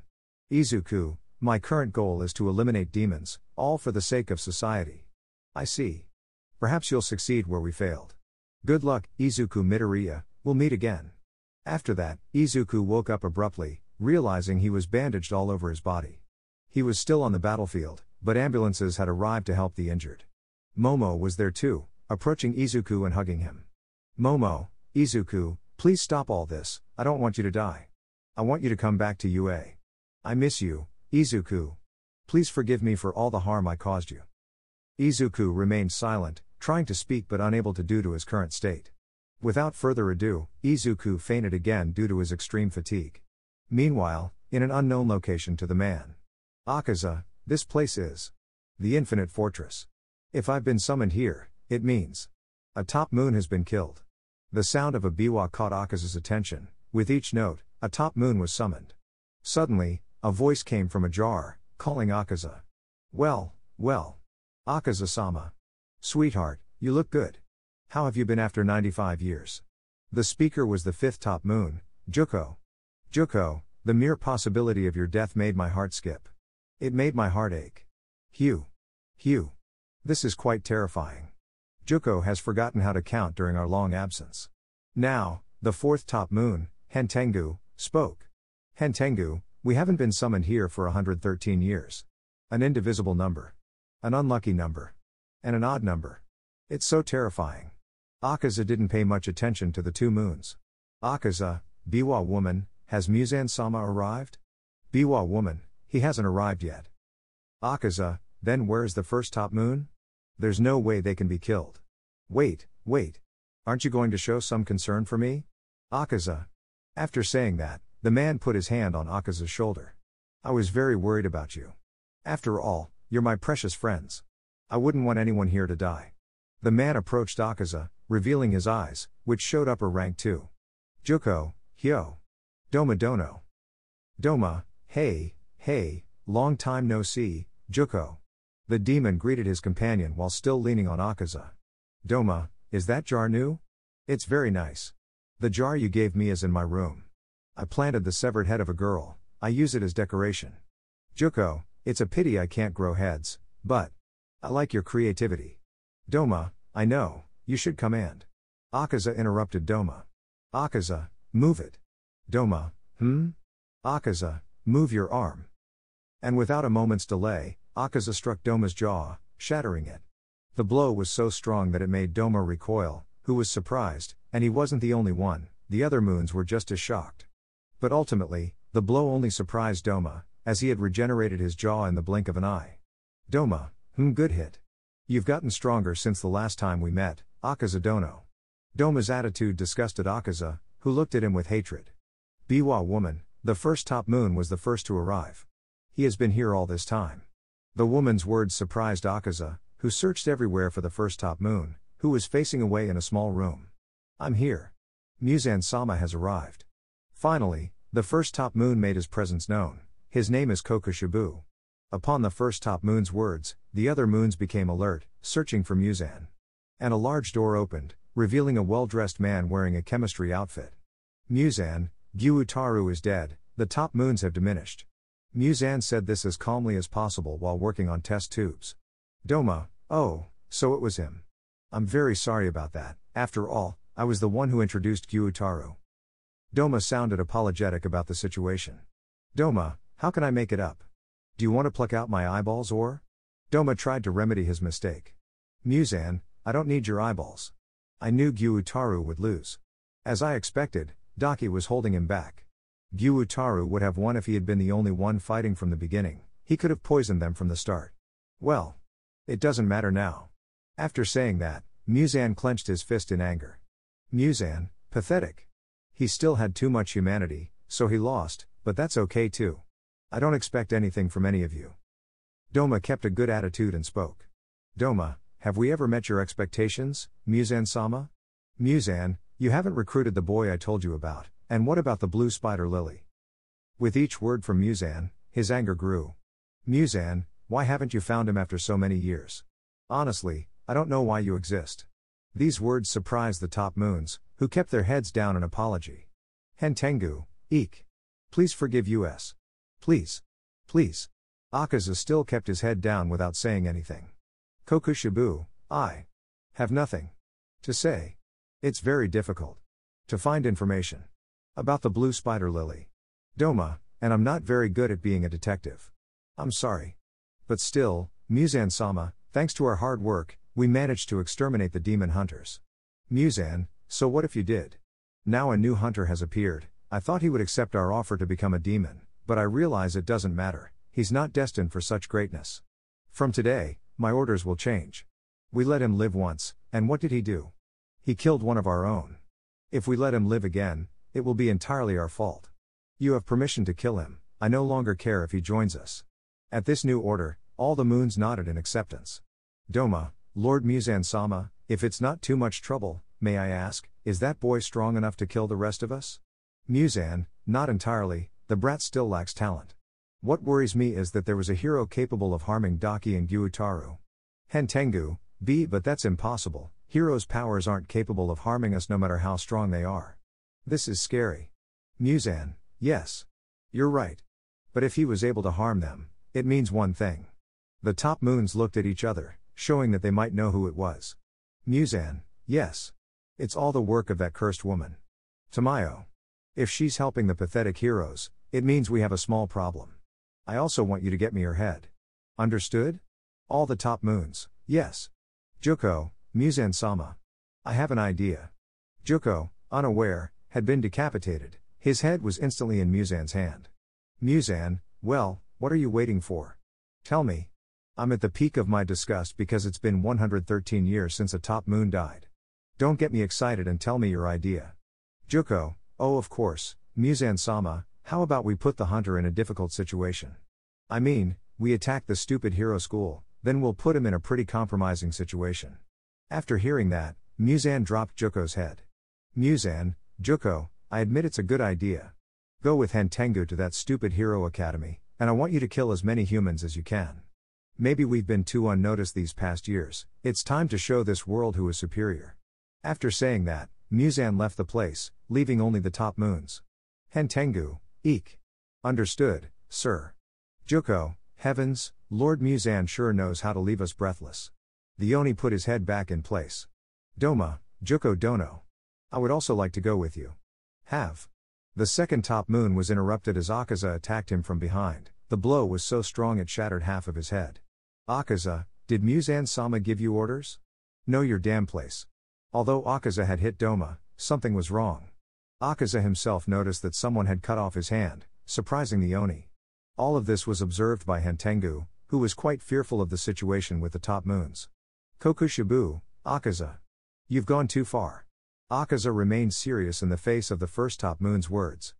Izuku, my current goal is to eliminate demons, all for the sake of society. I see. Perhaps you'll succeed where we failed. Good luck, Izuku Midoriya, we'll meet again. After that, Izuku woke up abruptly, realizing he was bandaged all over his body. He was still on the battlefield, but ambulances had arrived to help the injured. Momo was there too, approaching Izuku and hugging him. Momo, Izuku, please stop all this, I don't want you to die. I want you to come back to UA. I miss you, Izuku. Please forgive me for all the harm I caused you. Izuku remained silent, trying to speak but unable to due to his current state. Without further ado, Izuku fainted again due to his extreme fatigue. Meanwhile, in an unknown location to the man. Akaza, this place is the Infinite Fortress. If I've been summoned here, it means a top moon has been killed. The sound of a biwa caught Akaza's attention. With each note, a top moon was summoned. Suddenly, a voice came from a jar, calling Akaza. Well. Akaza-sama. Sweetheart, you look good. How have you been after 95 years? The speaker was the fifth top moon, Juko. Juko, the mere possibility of your death made my heart skip. It made my heart ache. Hugh. This is quite terrifying. Juko has forgotten how to count during our long absence. Now, the fourth top moon, Hentengu, spoke. Hentengu, we haven't been summoned here for 113 years. An indivisible number. An unlucky number. And an odd number. It's so terrifying. Akaza didn't pay much attention to the two moons. Akaza, Biwa woman, has Muzan-sama arrived? Biwa woman, he hasn't arrived yet. Akaza, then where's the first top moon? There's no way they can be killed. Wait. Aren't you going to show some concern for me? Akaza. After saying that, the man put his hand on Akaza's shoulder. I was very worried about you. After all, you're my precious friends. I wouldn't want anyone here to die. The man approached Akaza, revealing his eyes, which showed upper rank too. Juko, hyo. Doma dono. Doma, hey, long time no see, Juko. The demon greeted his companion while still leaning on Akaza. Doma, is that jar new? It's very nice. The jar you gave me is in my room. I planted the severed head of a girl, I use it as decoration. Juko, it's a pity I can't grow heads, but I like your creativity. Doma, I know, you should command. Akaza interrupted Doma. Akaza, move it. Doma, Akaza, move your arm. And without a moment's delay, Akaza struck Doma's jaw, shattering it. The blow was so strong that it made Doma recoil, who was surprised, and he wasn't the only one, the other moons were just as shocked. But ultimately, the blow only surprised Doma, as he had regenerated his jaw in the blink of an eye. Doma, good hit. You've gotten stronger since the last time we met, Akaza dono. Doma's attitude disgusted Akaza, who looked at him with hatred. Biwa woman, the first top moon was the first to arrive. He has been here all this time. The woman's words surprised Akaza, who searched everywhere for the first top moon, who was facing away in a small room. I'm here. Muzan-sama has arrived. Finally, the first top moon made his presence known. His name is Kokushibu. Upon the first top moon's words, the other moons became alert, searching for Muzan. And a large door opened, revealing a well-dressed man wearing a chemistry outfit. Muzan, Gyutaru is dead, the top moons have diminished. Muzan said this as calmly as possible while working on test tubes. Doma, oh, so it was him. I'm very sorry about that, after all, I was the one who introduced Gyutaru. Doma sounded apologetic about the situation. Doma, how can I make it up? Do you want to pluck out my eyeballs or? Doma tried to remedy his mistake. Muzan, I don't need your eyeballs. I knew Gyutaru would lose. As I expected, Daki was holding him back. Gyutaru would have won if he had been the only one fighting from the beginning, he could have poisoned them from the start. Well, it doesn't matter now. After saying that, Muzan clenched his fist in anger. Muzan, pathetic. He still had too much humanity, so he lost, but that's okay too. I don't expect anything from any of you. Doma kept a good attitude and spoke. Doma, have we ever met your expectations, Muzan-sama? Muzan, you haven't recruited the boy I told you about, and what about the blue spider lily? With each word from Muzan, his anger grew. Muzan, why haven't you found him after so many years? Honestly, I don't know why you exist. These words surprised the top moons, who kept their heads down in apology. Hentengu, eek. Please forgive us. Please. Please. Akaza still kept his head down without saying anything. Kokushibu, I have nothing to say. It's very difficult to find information about the blue spider lily. Doma, and I'm not very good at being a detective. I'm sorry. But still, Muzan-sama, thanks to our hard work, we managed to exterminate the demon hunters. Muzan, so what if you did? Now a new hunter has appeared, I thought he would accept our offer to become a demon, but I realize it doesn't matter, he's not destined for such greatness. From today, my orders will change. We let him live once, and what did he do? He killed one of our own. If we let him live again, it will be entirely our fault. You have permission to kill him, I no longer care if he joins us. At this new order, all the moons nodded in acceptance. Doma, Lord Muzan-sama, if it's not too much trouble, may I ask, is that boy strong enough to kill the rest of us? Muzan, not entirely, the brat still lacks talent. What worries me is that there was a hero capable of harming Daki and Gyutaru. Hentengu, but that's impossible, heroes' powers aren't capable of harming us no matter how strong they are. This is scary. Muzan, yes. You're right. But if he was able to harm them, it means one thing. The top moons looked at each other, showing that they might know who it was. Muzan, yes. It's all the work of that cursed woman. Tamayo. If she's helping the pathetic heroes, it means we have a small problem. I also want you to get me her head. Understood? All the top moons, yes. Juko, Muzan-sama. I have an idea. Juko, unaware, had been decapitated, his head was instantly in Muzan's hand. Muzan, well, what are you waiting for? Tell me. I'm at the peak of my disgust because it's been 113 years since a top moon died. Don't get me excited and tell me your idea. Juko, oh of course, Muzan-sama, how about we put the hunter in a difficult situation? I mean, we attack the stupid hero school, then we'll put him in a pretty compromising situation. After hearing that, Muzan dropped Juko's head. Muzan, Juko, I admit it's a good idea. Go with Hentengu to that stupid hero academy, and I want you to kill as many humans as you can. Maybe we've been too unnoticed these past years, it's time to show this world who is superior. After saying that, Muzan left the place, leaving only the top moons. Hentengu, eek. Understood, sir. Juko, heavens, Lord Muzan sure knows how to leave us breathless. The Oni put his head back in place. Doma, Juko dono. I would also like to go with you. Have. The second top moon was interrupted as Akaza attacked him from behind. The blow was so strong it shattered half of his head. Akaza, did Muzan-sama give you orders? Know your damn place. Although Akaza had hit Doma, something was wrong. Akaza himself noticed that someone had cut off his hand, surprising the Oni. All of this was observed by Hentengu, who was quite fearful of the situation with the top moons. Kokushibu, Akaza. You've gone too far. Akaza remained serious in the face of the first top moon's words.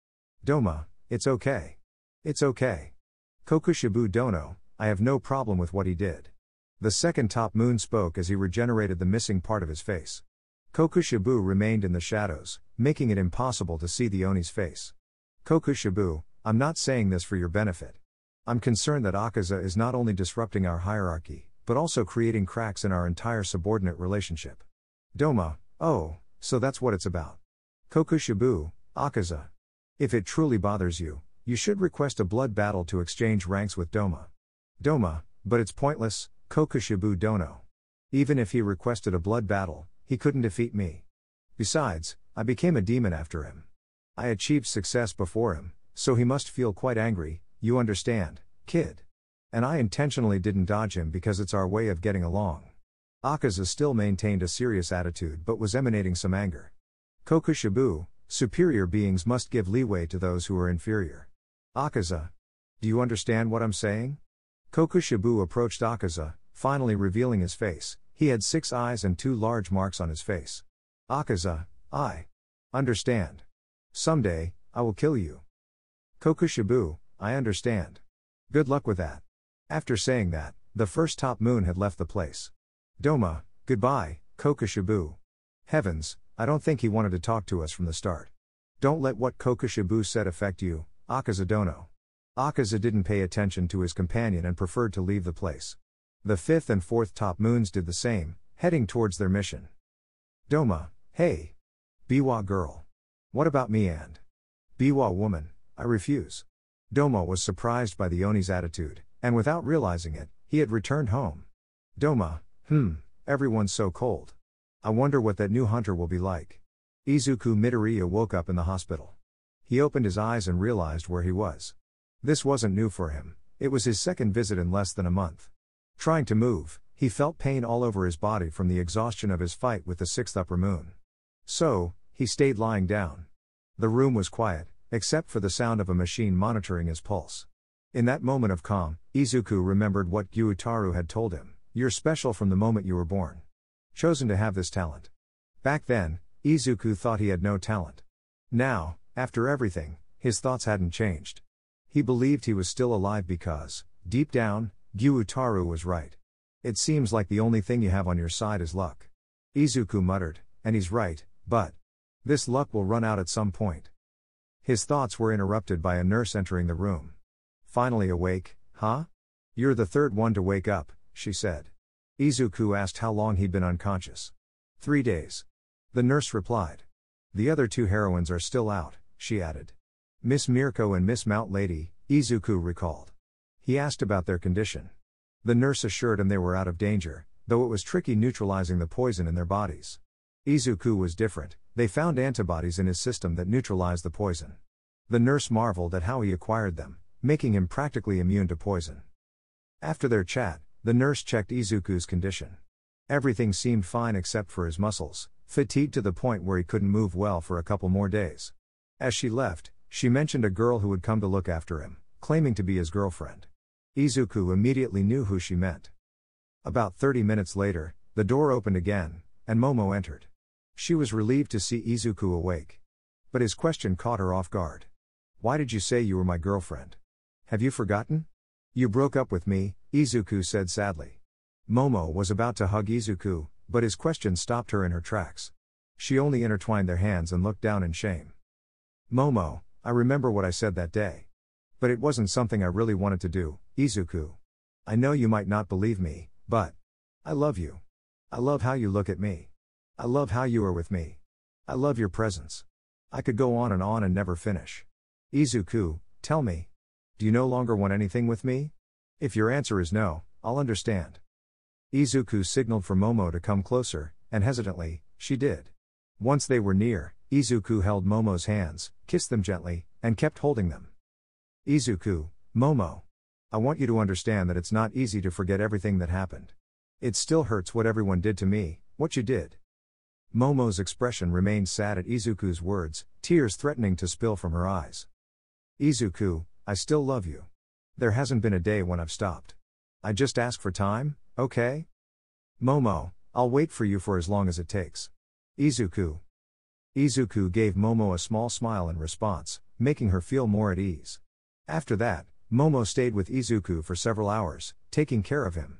Doma, it's okay. It's okay. Kokushibu dono, I have no problem with what he did. The second top moon spoke as he regenerated the missing part of his face. Kokushibu remained in the shadows, making it impossible to see the Oni's face. Kokushibu, I'm not saying this for your benefit. I'm concerned that Akaza is not only disrupting our hierarchy, but also creating cracks in our entire subordinate relationship. Doma, oh, so that's what it's about. Kokushibu, Akaza. If it truly bothers you, you should request a blood battle to exchange ranks with Doma. Doma, but it's pointless, Kokushibu dono. Even if he requested a blood battle, he couldn't defeat me. Besides, I became a demon after him. I achieved success before him, so he must feel quite angry, you understand, kid. And I intentionally didn't dodge him because it's our way of getting along. Akaza still maintained a serious attitude but was emanating some anger. Kokushibu, superior beings must give leeway to those who are inferior. Akaza. Do you understand what I'm saying? Kokushibu approached Akaza, finally revealing his face. He had 6 eyes and 2 large marks on his face. Akaza, I understand. Someday, I will kill you. Kokushibu, I understand. Good luck with that. After saying that, the first top moon had left the place. Doma, goodbye, Kokushibu. Heavens, I don't think he wanted to talk to us from the start. Don't let what Kokushibu said affect you, Akaza dono. Akaza didn't pay attention to his companion and preferred to leave the place. The 5th and 4th top moons did the same, heading towards their mission. Doma, hey. Biwa girl. What about me and Biwa woman, I refuse. Doma was surprised by the Oni's attitude, and without realizing it, he had returned home. Doma, everyone's so cold. I wonder what that new hunter will be like. Izuku Midoriya woke up in the hospital. He opened his eyes and realized where he was. This wasn't new for him, it was his second visit in less than a month. Trying to move, he felt pain all over his body from the exhaustion of his fight with the 6th upper moon. So, he stayed lying down. The room was quiet, except for the sound of a machine monitoring his pulse. In that moment of calm, Izuku remembered what Gyutaru had told him. You're special from the moment you were born. Chosen to have this talent. Back then, Izuku thought he had no talent. Now, after everything, his thoughts hadn't changed. He believed he was still alive because, deep down, Gyutaru was right. It seems like the only thing you have on your side is luck. Izuku muttered, and he's right, but this luck will run out at some point. His thoughts were interrupted by a nurse entering the room. Finally awake, huh? You're the 3rd one to wake up, she said. Izuku asked how long he'd been unconscious. 3 days. The nurse replied. The other 2 heroines are still out, she added. Miss Mirko and Miss Mount Lady, Izuku recalled. He asked about their condition. The nurse assured him they were out of danger, though it was tricky neutralizing the poison in their bodies. Izuku was different, they found antibodies in his system that neutralized the poison. The nurse marveled at how he acquired them, making him practically immune to poison. After their chat, the nurse checked Izuku's condition. Everything seemed fine except for his muscles, fatigued to the point where he couldn't move well for a couple more days. As she left, she mentioned a girl who had come to look after him, claiming to be his girlfriend. Izuku immediately knew who she meant. About 30 minutes later, the door opened again, and Momo entered. She was relieved to see Izuku awake. But his question caught her off guard. Why did you say you were my girlfriend? Have you forgotten? You broke up with me, Izuku said sadly. Momo was about to hug Izuku, but his question stopped her in her tracks. She only intertwined their hands and looked down in shame. Momo, I remember what I said that day. But it wasn't something I really wanted to do, Izuku. I know you might not believe me, but I love you. I love how you look at me. I love how you are with me. I love your presence. I could go on and never finish. Izuku, tell me. Do you no longer want anything with me? If your answer is no, I'll understand. Izuku signaled for Momo to come closer, and hesitantly, she did. Once they were near, Izuku held Momo's hands, kissed them gently, and kept holding them. Izuku, Momo. I want you to understand that it's not easy to forget everything that happened. It still hurts what everyone did to me, what you did. Momo's expression remained sad at Izuku's words, tears threatening to spill from her eyes. Izuku, I still love you. There hasn't been a day when I've stopped. I just ask for time, okay? Momo, I'll wait for you for as long as it takes. Izuku. Izuku gave Momo a small smile in response, making her feel more at ease. After that, Momo stayed with Izuku for several hours, taking care of him.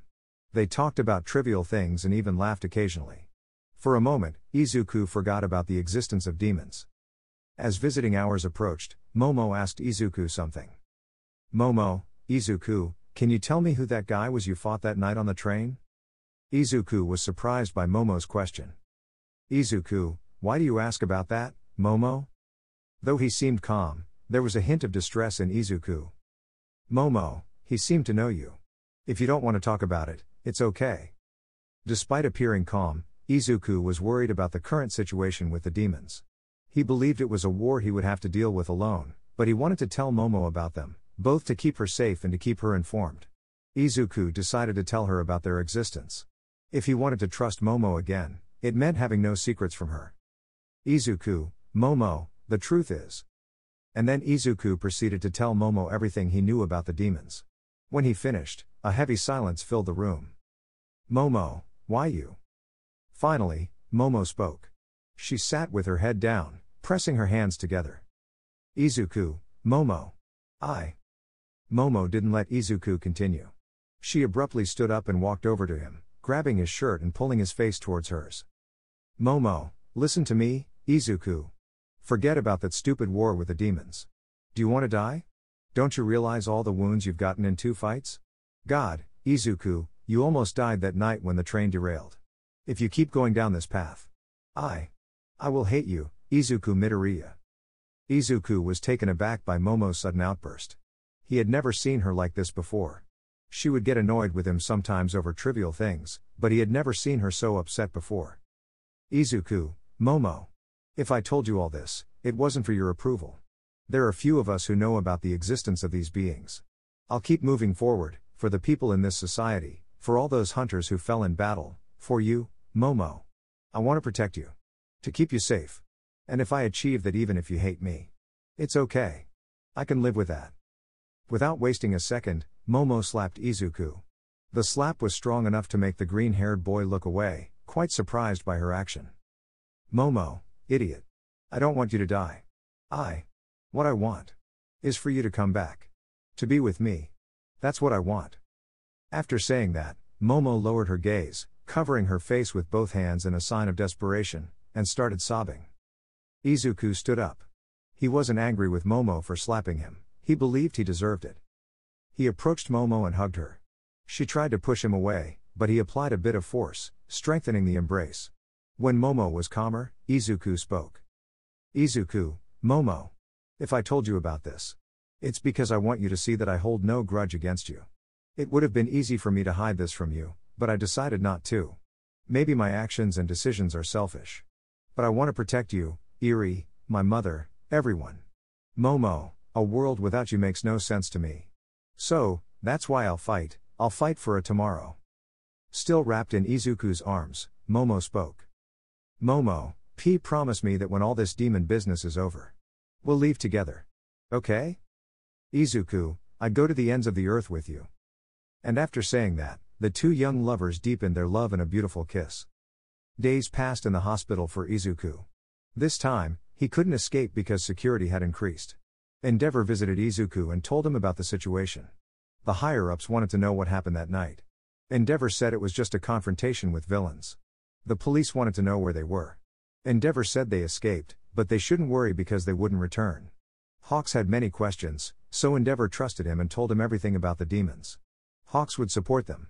They talked about trivial things and even laughed occasionally. For a moment, Izuku forgot about the existence of demons. As visiting hours approached, Momo asked Izuku something. Momo, Izuku, can you tell me who that guy was you fought that night on the train? Izuku was surprised by Momo's question. Izuku, why do you ask about that, Momo? Though he seemed calm, there was a hint of distress in Izuku. Momo, he seemed to know you. If you don't want to talk about it, it's okay. Despite appearing calm, Izuku was worried about the current situation with the demons. He believed it was a war he would have to deal with alone, but he wanted to tell Momo about them, both to keep her safe and to keep her informed. Izuku decided to tell her about their existence. If he wanted to trust Momo again, it meant having no secrets from her. Izuku, Momo, the truth is. And then Izuku proceeded to tell Momo everything he knew about the demons. When he finished, a heavy silence filled the room. Momo, why you? Finally, Momo spoke. She sat with her head down, pressing her hands together. Izuku, Momo. Momo didn't let Izuku continue. She abruptly stood up and walked over to him, grabbing his shirt and pulling his face towards hers. Momo, listen to me, Izuku. Forget about that stupid war with the demons. Do you want to die? Don't you realize all the wounds you've gotten in 2 fights? God, Izuku, you almost died that night when the train derailed. If you keep going down this path, I will hate you, Izuku Midoriya. Izuku was taken aback by Momo's sudden outburst. He had never seen her like this before. She would get annoyed with him sometimes over trivial things, but he had never seen her so upset before. Izuku, Momo. If I told you all this, it wasn't for your approval. There are few of us who know about the existence of these beings. I'll keep moving forward, for the people in this society, for all those hunters who fell in battle, for you, Momo. I want to protect you. To keep you safe. And if I achieve that, even if you hate me, it's okay. I can live with that. Without wasting a second, Momo slapped Izuku. The slap was strong enough to make the green-haired boy look away, quite surprised by her action. Momo, idiot. I don't want you to die. What I want is for you to come back. To be with me. That's what I want. After saying that, Momo lowered her gaze, covering her face with both hands in a sign of desperation, and started sobbing. Izuku stood up. He wasn't angry with Momo for slapping him, he believed he deserved it. He approached Momo and hugged her. She tried to push him away, but he applied a bit of force, strengthening the embrace. When Momo was calmer, Izuku spoke. Izuku, Momo. If I told you about this, it's because I want you to see that I hold no grudge against you. It would have been easy for me to hide this from you, but I decided not to. Maybe my actions and decisions are selfish. But I want to protect you, Eri, my mother, everyone. Momo, a world without you makes no sense to me. So, that's why I'll fight for a tomorrow. Still wrapped in Izuku's arms, Momo spoke. Momo, promise me that when all this demon business is over, we'll leave together. Okay? Izuku, I'd go to the ends of the earth with you. And after saying that, the two young lovers deepened their love in a beautiful kiss. Days passed in the hospital for Izuku. This time, he couldn't escape because security had increased. Endeavor visited Izuku and told him about the situation. The higher-ups wanted to know what happened that night. Endeavor said it was just a confrontation with villains. The police wanted to know where they were. Endeavor said they escaped, but they shouldn't worry because they wouldn't return. Hawks had many questions, so Endeavor trusted him and told him everything about the demons. Hawks would support them.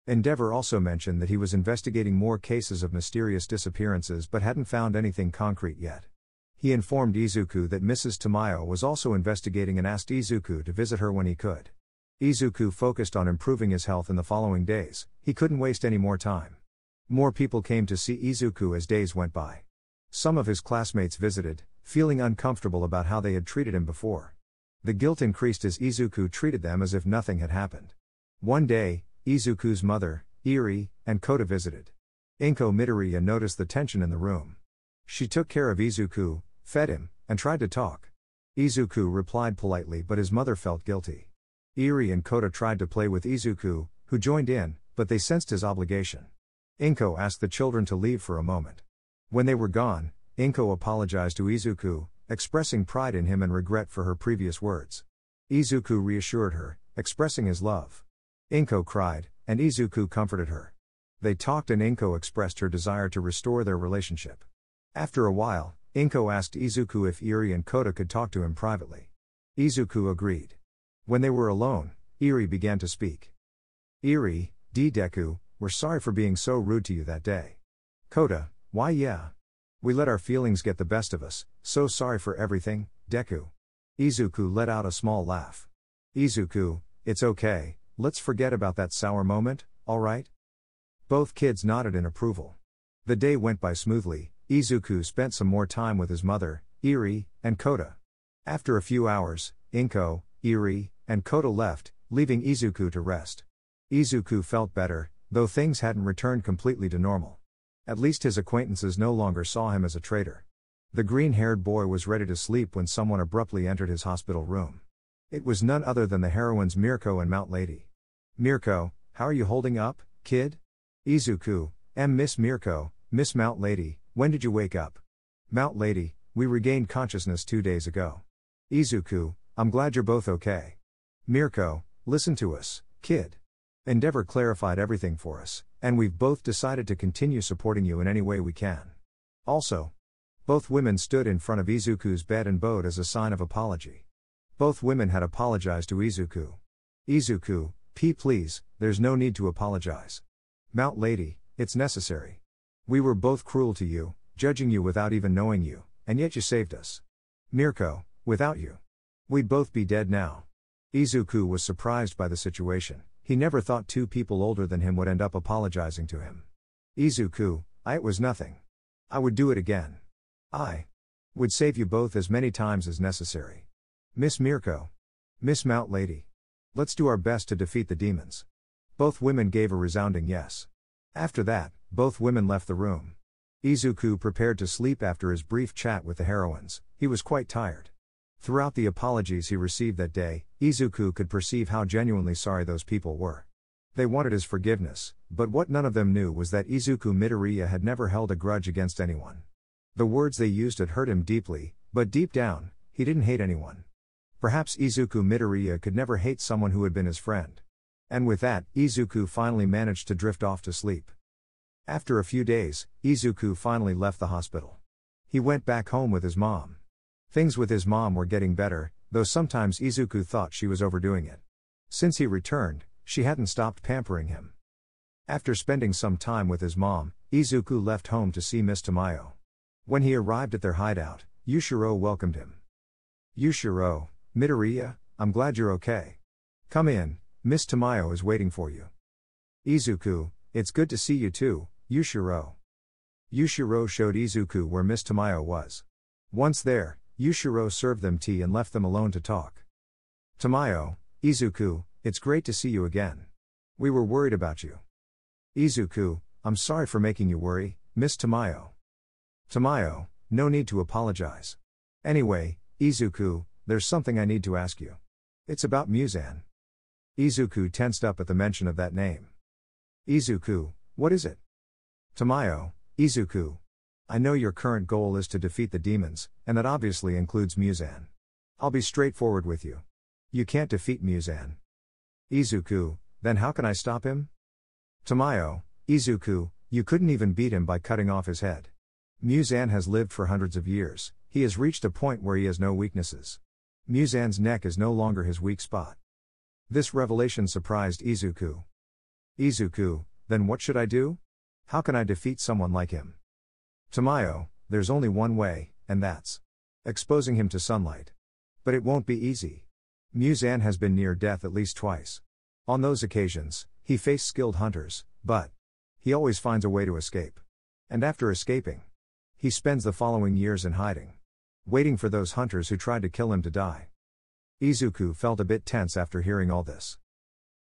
Endeavor also mentioned that he was investigating more cases of mysterious disappearances but hadn't found anything concrete yet. He informed Izuku that Mrs. Tamayo was also investigating and asked Izuku to visit her when he could. Izuku focused on improving his health in the following days. He couldn't waste any more time. More people came to see Izuku as days went by. Some of his classmates visited, feeling uncomfortable about how they had treated him before. The guilt increased as Izuku treated them as if nothing had happened. One day, Izuku's mother, Iri, and Kota visited. Inko Midoriya noticed the tension in the room. She took care of Izuku, fed him, and tried to talk. Izuku replied politely, but his mother felt guilty. Iri and Kota tried to play with Izuku, who joined in, but they sensed his obligation. Inko asked the children to leave for a moment. When they were gone, Inko apologized to Izuku, expressing pride in him and regret for her previous words. Izuku reassured her, expressing his love. Inko cried, and Izuku comforted her. They talked and Inko expressed her desire to restore their relationship. After a while, Inko asked Izuku if Iri and Kota could talk to him privately. Izuku agreed. When they were alone, Iri began to speak. Iri, DEKU, we're sorry for being so rude to you that day. Kota, why yeah. We let our feelings get the best of us, so sorry for everything, DEKU. Izuku let out a small laugh. Izuku, it's okay, let's forget about that sour moment, alright? Both kids nodded in approval. The day went by smoothly. Izuku spent some more time with his mother, Iri, and Kota. After a few hours, Inko, Iri, and Kota left, leaving Izuku to rest. Izuku felt better, though things hadn't returned completely to normal. At least his acquaintances no longer saw him as a traitor. The green-haired boy was ready to sleep when someone abruptly entered his hospital room. It was none other than the heroines Mirko and Mount Lady. Mirko, how are you holding up, kid? Izuku, Miss Mirko, Miss Mount Lady, when did you wake up? Mount Lady, we regained consciousness 2 days ago. Izuku, I'm glad you're both okay. Mirko, listen to us, kid. Endeavor clarified everything for us, and we've both decided to continue supporting you in any way we can. Also, both women stood in front of Izuku's bed and bowed as a sign of apology. Both women had apologized to Izuku. Izuku, please, there's no need to apologize. Mount Lady, it's necessary. We were both cruel to you, judging you without even knowing you, and yet you saved us. Mirko, without you, we'd both be dead now. Izuku was surprised by the situation. He never thought two people older than him would end up apologizing to him. Izuku, it was nothing. I would do it again. I would save you both as many times as necessary. Miss Mirko. Miss Mount Lady. Let's do our best to defeat the demons. Both women gave a resounding yes. After that, both women left the room. Izuku prepared to sleep after his brief chat with the heroines. He was quite tired. Throughout the apologies he received that day, Izuku could perceive how genuinely sorry those people were. They wanted his forgiveness, but what none of them knew was that Izuku Midoriya had never held a grudge against anyone. The words they used had hurt him deeply, but deep down, he didn't hate anyone. Perhaps Izuku Midoriya could never hate someone who had been his friend. And with that, Izuku finally managed to drift off to sleep. After a few days, Izuku finally left the hospital. He went back home with his mom. Things with his mom were getting better, though sometimes Izuku thought she was overdoing it. Since he returned, she hadn't stopped pampering him. After spending some time with his mom, Izuku left home to see Miss Tamayo. When he arrived at their hideout, Yushiro welcomed him. Yushiro, Midoriya, I'm glad you're okay. Come in, Miss Tamayo is waiting for you. Izuku, it's good to see you too, Yushiro. Yushiro showed Izuku where Miss Tamayo was. Once there, Yushiro served them tea and left them alone to talk. Tamayo, Izuku, it's great to see you again. We were worried about you. Izuku, I'm sorry for making you worry, Miss Tamayo. Tamayo, no need to apologize. Anyway, Izuku, there's something I need to ask you. It's about Muzan. Izuku tensed up at the mention of that name. Izuku, what is it? Tamayo, Izuku. I know your current goal is to defeat the demons, and that obviously includes Muzan. I'll be straightforward with you. You can't defeat Muzan. Izuku, then how can I stop him? Tamayo, Izuku, you couldn't even beat him by cutting off his head. Muzan has lived for hundreds of years, He has reached a point where he has no weaknesses. Muzan's neck is no longer his weak spot. This revelation surprised Izuku. Izuku, then what should I do? How can I defeat someone like him? Tamayo, there's only one way, and that's exposing him to sunlight. But it won't be easy. Muzan has been near death at least twice. On those occasions, he faced skilled hunters, but he always finds a way to escape. And after escaping, he spends the following years in hiding, waiting for those hunters who tried to kill him to die. Izuku felt a bit tense after hearing all this.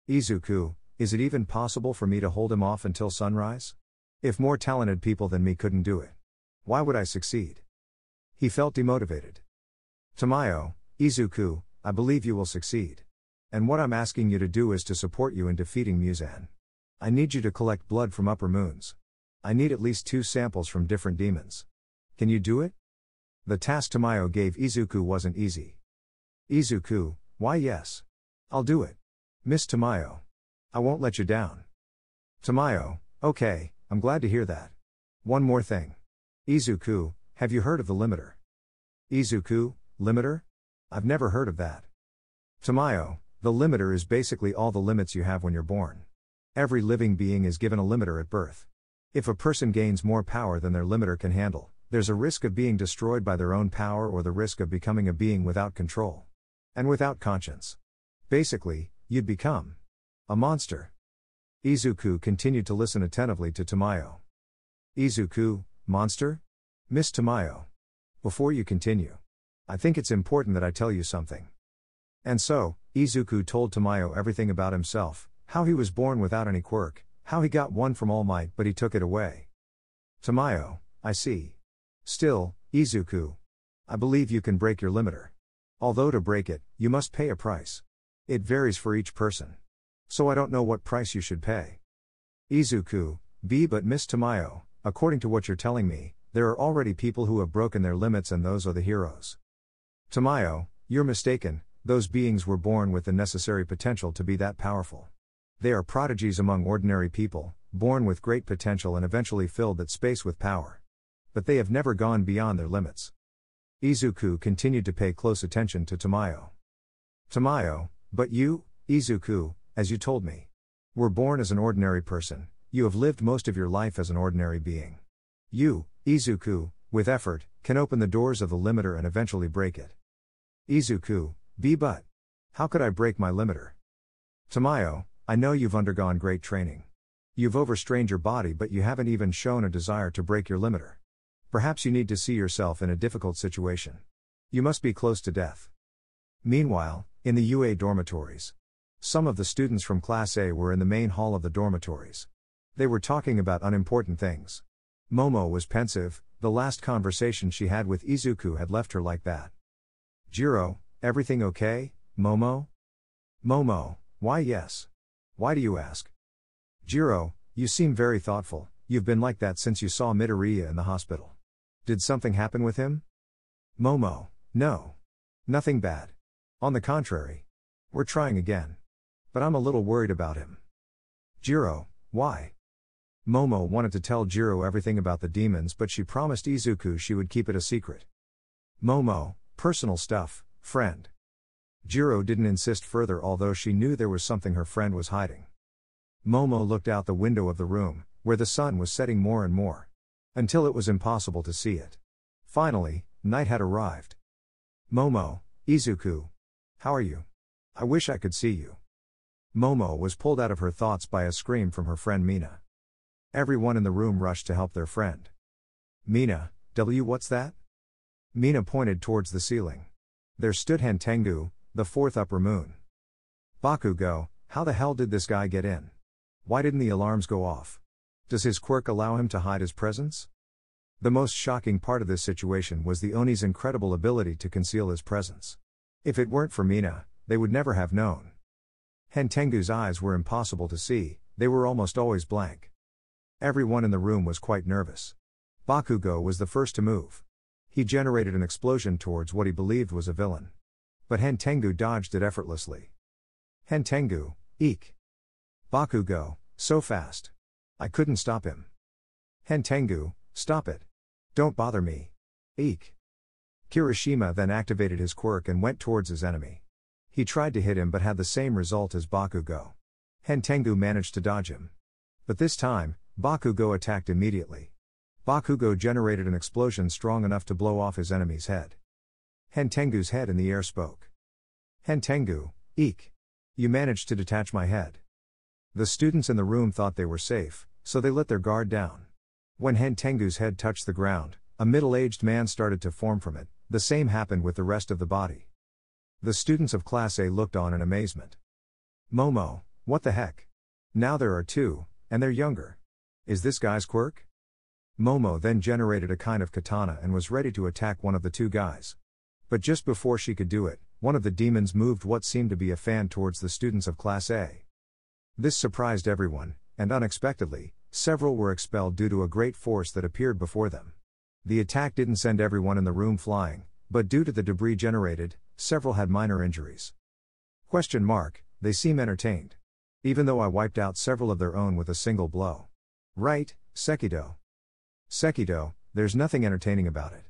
Izuku, is it even possible for me to hold him off until sunrise? If more talented people than me couldn't do it, why would I succeed? He felt demotivated. Tamayo, Izuku, I believe you will succeed. And what I'm asking you to do is to support you in defeating Muzan. I need you to collect blood from upper moons. I need at least 2 samples from different demons. Can you do it? The task Tamayo gave Izuku wasn't easy. Izuku, why yes. I'll do it. Miss Tamayo. I won't let you down. Tamayo, okay, I'm glad to hear that. One more thing. Izuku, have you heard of the limiter? Izuku, limiter? I've never heard of that. Tamayo, the limiter is basically all the limits you have when you're born. Every living being is given a limiter at birth. If a person gains more power than their limiter can handle, there's a risk of being destroyed by their own power or the risk of becoming a being without control. And without conscience. Basically, you'd become a monster. Izuku continued to listen attentively to Tamayo. Izuku, monster? Miss Tamayo. Before you continue, I think it's important that I tell you something. And so, Izuku told Tamayo everything about himself, how he was born without any quirk, how he got one from All Might but he took it away. Tamayo, I see. Still, Izuku, I believe you can break your limiter. Although to break it, you must pay a price. It varies for each person. So I don't know what price you should pay. Izuku, but Miss Tamayo, according to what you're telling me, there are already people who have broken their limits and those are the heroes. Tamayo, you're mistaken, those beings were born with the necessary potential to be that powerful. They are prodigies among ordinary people, born with great potential and eventually filled that space with power. But they have never gone beyond their limits. Izuku continued to pay close attention to Tamayo. Tamayo, but you, Izuku, as you told me, were born as an ordinary person, you have lived most of your life as an ordinary being. You, Izuku, with effort, can open the doors of the limiter and eventually break it. Izuku, but how could I break my limiter? Tamayo, I know you've undergone great training. You've overstrained your body but you haven't even shown a desire to break your limiter. Perhaps you need to see yourself in a difficult situation. You must be close to death. Meanwhile, in the UA dormitories, some of the students from Class A were in the main hall of the dormitories. They were talking about unimportant things. Momo was pensive, the last conversation she had with Izuku had left her like that. Jiro, everything okay, Momo? Momo, why yes. Why do you ask? Jiro, you seem very thoughtful, you've been like that since you saw Midoriya in the hospital. Did something happen with him? Momo, no. Nothing bad. On the contrary. We're trying again. But I'm a little worried about him. Jiro, why? Momo wanted to tell Jiro everything about the demons but she promised Izuku she would keep it a secret. Momo, personal stuff, friend. Jiro didn't insist further although she knew there was something her friend was hiding. Momo looked out the window of the room, where the sun was setting more and more. Until it was impossible to see it. Finally, night had arrived. Momo, Izuku. How are you? I wish I could see you. Momo was pulled out of her thoughts by a scream from her friend Mina. Everyone in the room rushed to help their friend. Mina, what's that? Mina pointed towards the ceiling. There stood Hentengu, the 4th upper moon. Bakugo, how the hell did this guy get in? Why didn't the alarms go off? Does his quirk allow him to hide his presence? The most shocking part of this situation was the Oni's incredible ability to conceal his presence. If it weren't for Mina, they would never have known. Hentengu's eyes were impossible to see, they were almost always blank. Everyone in the room was quite nervous. Bakugo was the first to move. He generated an explosion towards what he believed was a villain. But Hentengu dodged it effortlessly. Hentengu, eek. Bakugo, so fast. I couldn't stop him. Hentengu, stop it. Don't bother me. Eek. Kirishima then activated his quirk and went towards his enemy. He tried to hit him but had the same result as Bakugo. Hentengu managed to dodge him. But this time, Bakugo attacked immediately. Bakugo generated an explosion strong enough to blow off his enemy's head. Hentengu's head in the air spoke. Hentengu, eek! You managed to detach my head. The students in the room thought they were safe, so they let their guard down. When Hentengu's head touched the ground, a middle-aged man started to form from it. The same happened with the rest of the body. The students of Class A looked on in amazement. Momo, what the heck? Now there are two, and they're younger. Is this guy's quirk? Momo then generated a kind of katana and was ready to attack one of the two guys. But just before she could do it, one of the demons moved what seemed to be a fan towards the students of Class A. This surprised everyone, and unexpectedly, several were expelled due to a great force that appeared before them. The attack didn't send everyone in the room flying, but due to the debris generated, several had minor injuries. They seem entertained. Even though I wiped out several of their own with a single blow. Right, Sekido? Sekido, there's nothing entertaining about it.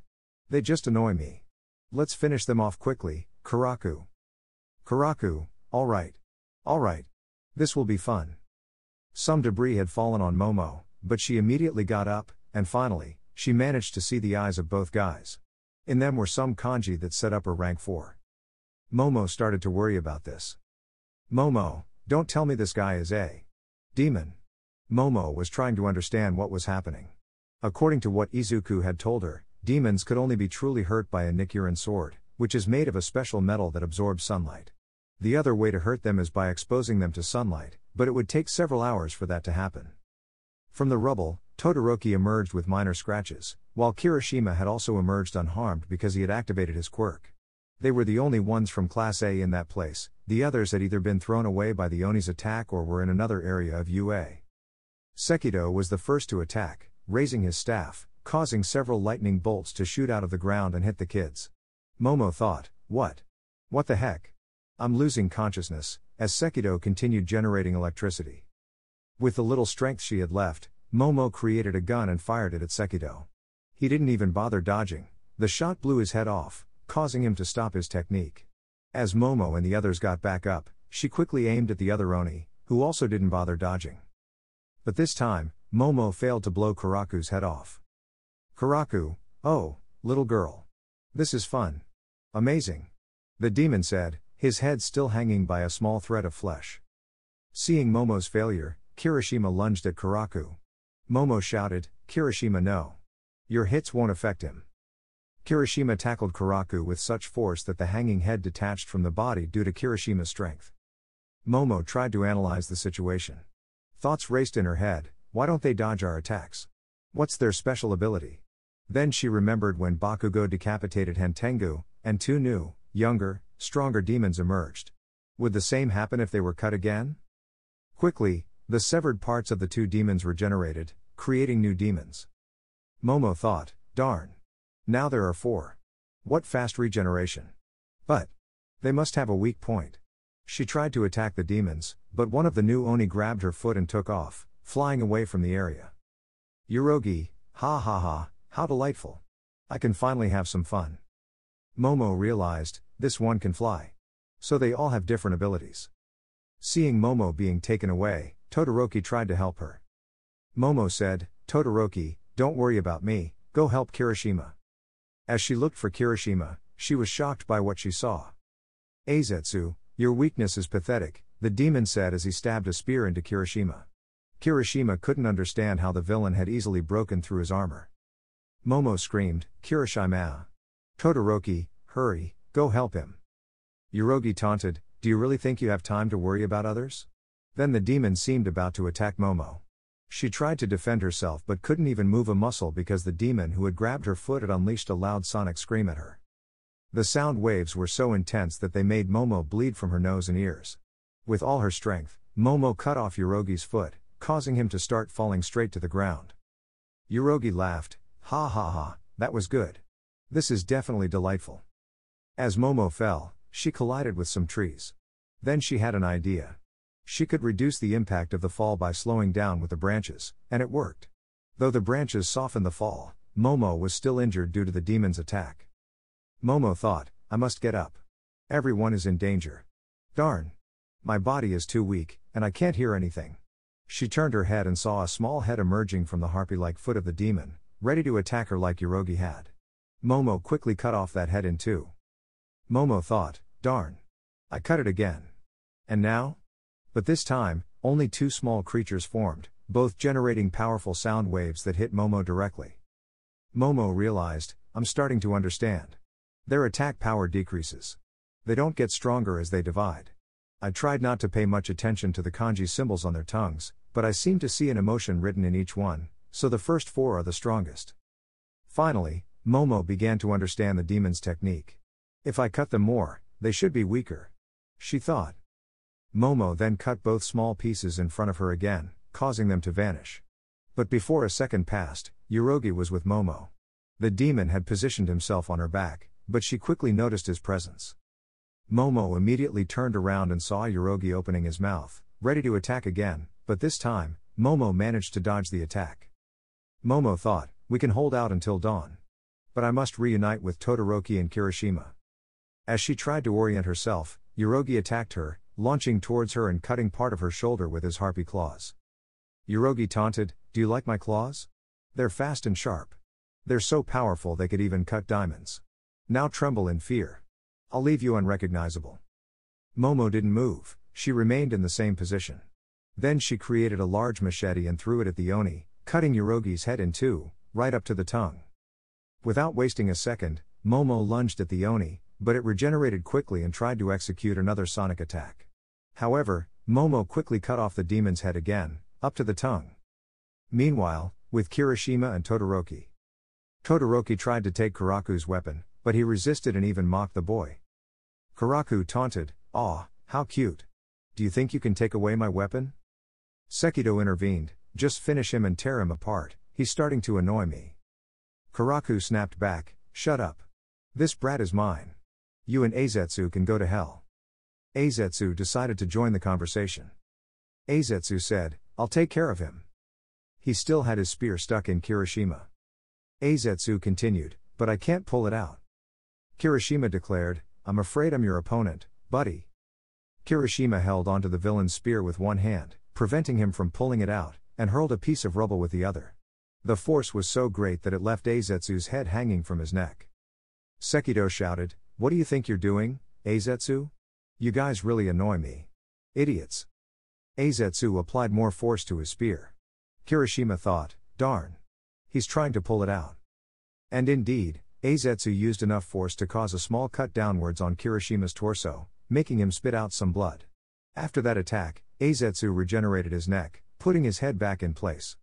They just annoy me. Let's finish them off quickly, Karaku. Karaku, alright. Alright. This will be fun. Some debris had fallen on Momo, but she immediately got up, and finally, she managed to see the eyes of both guys. In them were some kanji that set up her rank 4. Momo started to worry about this. Momo, don't tell me this guy is a demon. Momo was trying to understand what was happening. According to what Izuku had told her, demons could only be truly hurt by a Nichiren sword, which is made of a special metal that absorbs sunlight. The other way to hurt them is by exposing them to sunlight, but it would take several hours for that to happen. From the rubble, Todoroki emerged with minor scratches, while Kirishima had also emerged unharmed because he had activated his quirk. They were the only ones from Class A in that place, the others had either been thrown away by the Oni's attack or were in another area of UA. Sekido was the first to attack, raising his staff, causing several lightning bolts to shoot out of the ground and hit the kids. Momo thought, what? What the heck? I'm losing consciousness, as Sekido continued generating electricity. With the little strength she had left, Momo created a gun and fired it at Sekido. He didn't even bother dodging. The shot blew his head off, causing him to stop his technique. As Momo and the others got back up, she quickly aimed at the other Oni, who also didn't bother dodging. But this time, Momo failed to blow Karaku's head off. Karaku, oh, little girl. This is fun. Amazing. The demon said, his head still hanging by a small thread of flesh. Seeing Momo's failure, Kirishima lunged at Karaku. Momo shouted, Kirishima no. Your hits won't affect him. Kirishima tackled Karaku with such force that the hanging head detached from the body due to Kirishima's strength. Momo tried to analyze the situation. Thoughts raced in her head, why don't they dodge our attacks? What's their special ability? Then she remembered when Bakugo decapitated Hentengu, and two new, younger, stronger demons emerged. Would the same happen if they were cut again? Quickly, the severed parts of the two demons regenerated, creating new demons. Momo thought, darn. Now there are 4. What fast regeneration. But they must have a weak point. She tried to attack the demons, but one of the new Oni grabbed her foot and took off, flying away from the area. Yurogi, ha ha ha, how delightful. I can finally have some fun. Momo realized, this one can fly. So they all have different abilities. Seeing Momo being taken away, Todoroki tried to help her. Momo said, Todoroki, don't worry about me, go help Kirishima. As she looked for Kirishima, she was shocked by what she saw. Eizetsu, your weakness is pathetic, the demon said as he stabbed a spear into Kirishima. Kirishima couldn't understand how the villain had easily broken through his armor. Momo screamed, Kirishima. Todoroki, hurry, go help him. Yurogi taunted, do you really think you have time to worry about others? Then the demon seemed about to attack Momo. She tried to defend herself but couldn't even move a muscle because the demon who had grabbed her foot had unleashed a loud sonic scream at her. The sound waves were so intense that they made Momo bleed from her nose and ears. With all her strength, Momo cut off Yurogi's foot, causing him to start falling straight to the ground. Yurogi laughed, ha ha ha, that was good. This is definitely delightful. As Momo fell, she collided with some trees. Then she had an idea. She could reduce the impact of the fall by slowing down with the branches, and it worked. Though the branches softened the fall, Momo was still injured due to the demon's attack. Momo thought, I must get up. Everyone is in danger. Darn. My body is too weak, and I can't hear anything. She turned her head and saw a small head emerging from the harpy-like foot of the demon, ready to attack her like Yurogi had. Momo quickly cut off that head in two. Momo thought, darn. I cut it again. And now? But this time, only two small creatures formed, both generating powerful sound waves that hit Momo directly. Momo realized, I'm starting to understand. Their attack power decreases. They don't get stronger as they divide. I tried not to pay much attention to the kanji symbols on their tongues, but I seem to see an emotion written in each one, so the first four are the strongest. Finally, Momo began to understand the demon's technique. If I cut them more, they should be weaker. She thought. Momo then cut both small pieces in front of her again, causing them to vanish. But before a second passed, Yurogi was with Momo. The demon had positioned himself on her back, but she quickly noticed his presence. Momo immediately turned around and saw Yurogi opening his mouth, ready to attack again, but this time, Momo managed to dodge the attack. Momo thought, we can hold out until dawn. But I must reunite with Todoroki and Kirishima. As she tried to orient herself, Yurogi attacked her, launching towards her and cutting part of her shoulder with his harpy claws. Yurogi taunted, do you like my claws? They're fast and sharp. They're so powerful they could even cut diamonds. Now tremble in fear. I'll leave you unrecognizable. Momo didn't move, she remained in the same position. Then she created a large machete and threw it at the Oni, cutting Yurogi's head in two, right up to the tongue. Without wasting a second, Momo lunged at the Oni, but it regenerated quickly and tried to execute another sonic attack. However, Momo quickly cut off the demon's head again, up to the tongue. Meanwhile, with Kirishima and Todoroki. Todoroki tried to take Karaku's weapon, but he resisted and even mocked the boy. Karaku taunted, "Aw, how cute. Do you think you can take away my weapon?" Sekido intervened, "Just finish him and tear him apart, he's starting to annoy me." Karaku snapped back, "Shut up. This brat is mine. You and Eizetsu can go to hell." Eizetsu decided to join the conversation. Eizetsu said, "I'll take care of him." He still had his spear stuck in Kirishima. Eizetsu continued, "But I can't pull it out." Kirishima declared, "I'm afraid I'm your opponent, buddy." Kirishima held onto the villain's spear with one hand, preventing him from pulling it out, and hurled a piece of rubble with the other. The force was so great that it left Eizetsu's head hanging from his neck. Sekido shouted, "What do you think you're doing, Eizetsu? You guys really annoy me. Idiots." Eizetsu applied more force to his spear. Kirishima thought, "Darn. He's trying to pull it out." And indeed, Eizetsu used enough force to cause a small cut downwards on Kirishima's torso, making him spit out some blood. After that attack, Eizetsu regenerated his neck, putting his head back in place.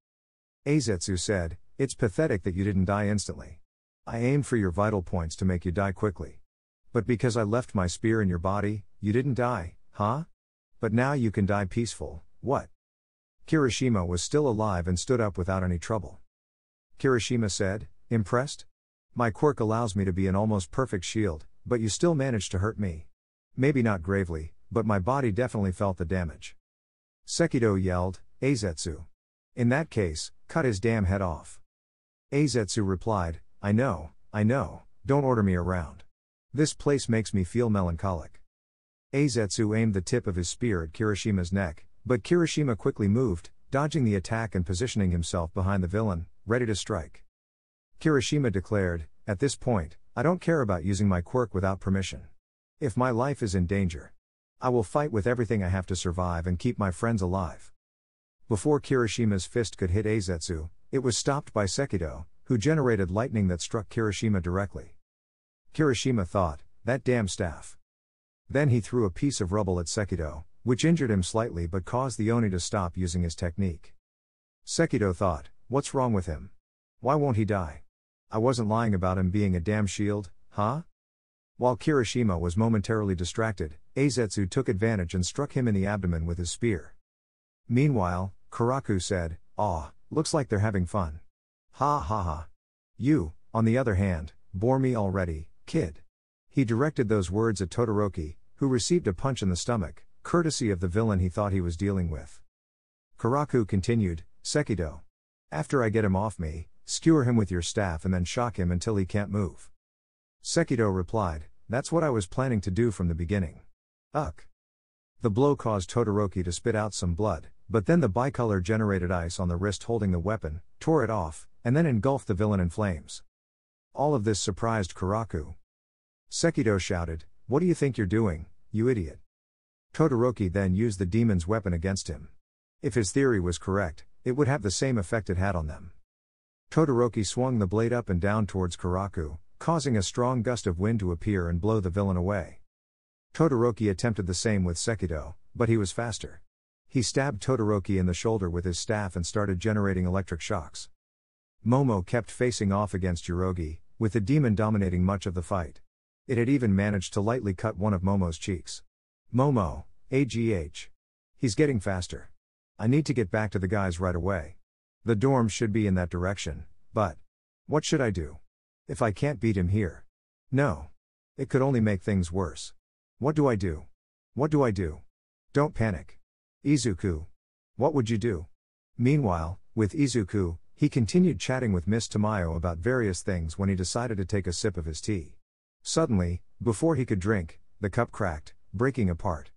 Eizetsu said, "It's pathetic that you didn't die instantly. I aimed for your vital points to make you die quickly. But because I left my spear in your body, you didn't die, huh? But now you can die peaceful, what?" Kirishima was still alive and stood up without any trouble. Kirishima said, "Impressed? My quirk allows me to be an almost perfect shield, but you still managed to hurt me. Maybe not gravely, but my body definitely felt the damage." Sekido yelled, "Eizetsu. In that case, cut his damn head off." Eizetsu replied, I know, don't order me around. This place makes me feel melancholic." Eizetsu aimed the tip of his spear at Kirishima's neck, but Kirishima quickly moved, dodging the attack and positioning himself behind the villain, ready to strike. Kirishima declared, "At this point, I don't care about using my quirk without permission. If my life is in danger, I will fight with everything I have to survive and keep my friends alive." Before Kirishima's fist could hit Eizetsu, it was stopped by Sekido, who generated lightning that struck Kirishima directly. Kirishima thought, "That damn staff." Then he threw a piece of rubble at Sekido, which injured him slightly but caused the Oni to stop using his technique. Sekido thought, "What's wrong with him? Why won't he die? I wasn't lying about him being a damn shield, huh?" While Kirishima was momentarily distracted, Eizetsu took advantage and struck him in the abdomen with his spear. Meanwhile, Karaku said, "Aw, looks like they're having fun. Ha ha ha. You, on the other hand, bore me already, kid." He directed those words at Todoroki, who received a punch in the stomach, courtesy of the villain he thought he was dealing with. Karaku continued, "Sekido. After I get him off me, skewer him with your staff and then shock him until he can't move." Sekido replied, "That's what I was planning to do from the beginning." Ugh. The blow caused Todoroki to spit out some blood, but then the bicolor generated ice on the wrist holding the weapon, tore it off, and then engulfed the villain in flames. All of this surprised Kuraku. Sekido shouted, "What do you think you're doing, you idiot?" Todoroki then used the demon's weapon against him. If his theory was correct, it would have the same effect it had on them. Todoroki swung the blade up and down towards Kuraku, causing a strong gust of wind to appear and blow the villain away. Todoroki attempted the same with Sekido, but he was faster. He stabbed Todoroki in the shoulder with his staff and started generating electric shocks. Momo kept facing off against Yurogi, with the demon dominating much of the fight. It had even managed to lightly cut one of Momo's cheeks. Momo, AGH. He's getting faster. I need to get back to the guys right away. The dorms should be in that direction, but what should I do? If I can't beat him here? No. It could only make things worse. What do I do? What do I do? Don't panic. Izuku. What would you do? Meanwhile, with Izuku, he continued chatting with Miss Tamayo about various things when he decided to take a sip of his tea. Suddenly, before he could drink, the cup cracked, breaking apart.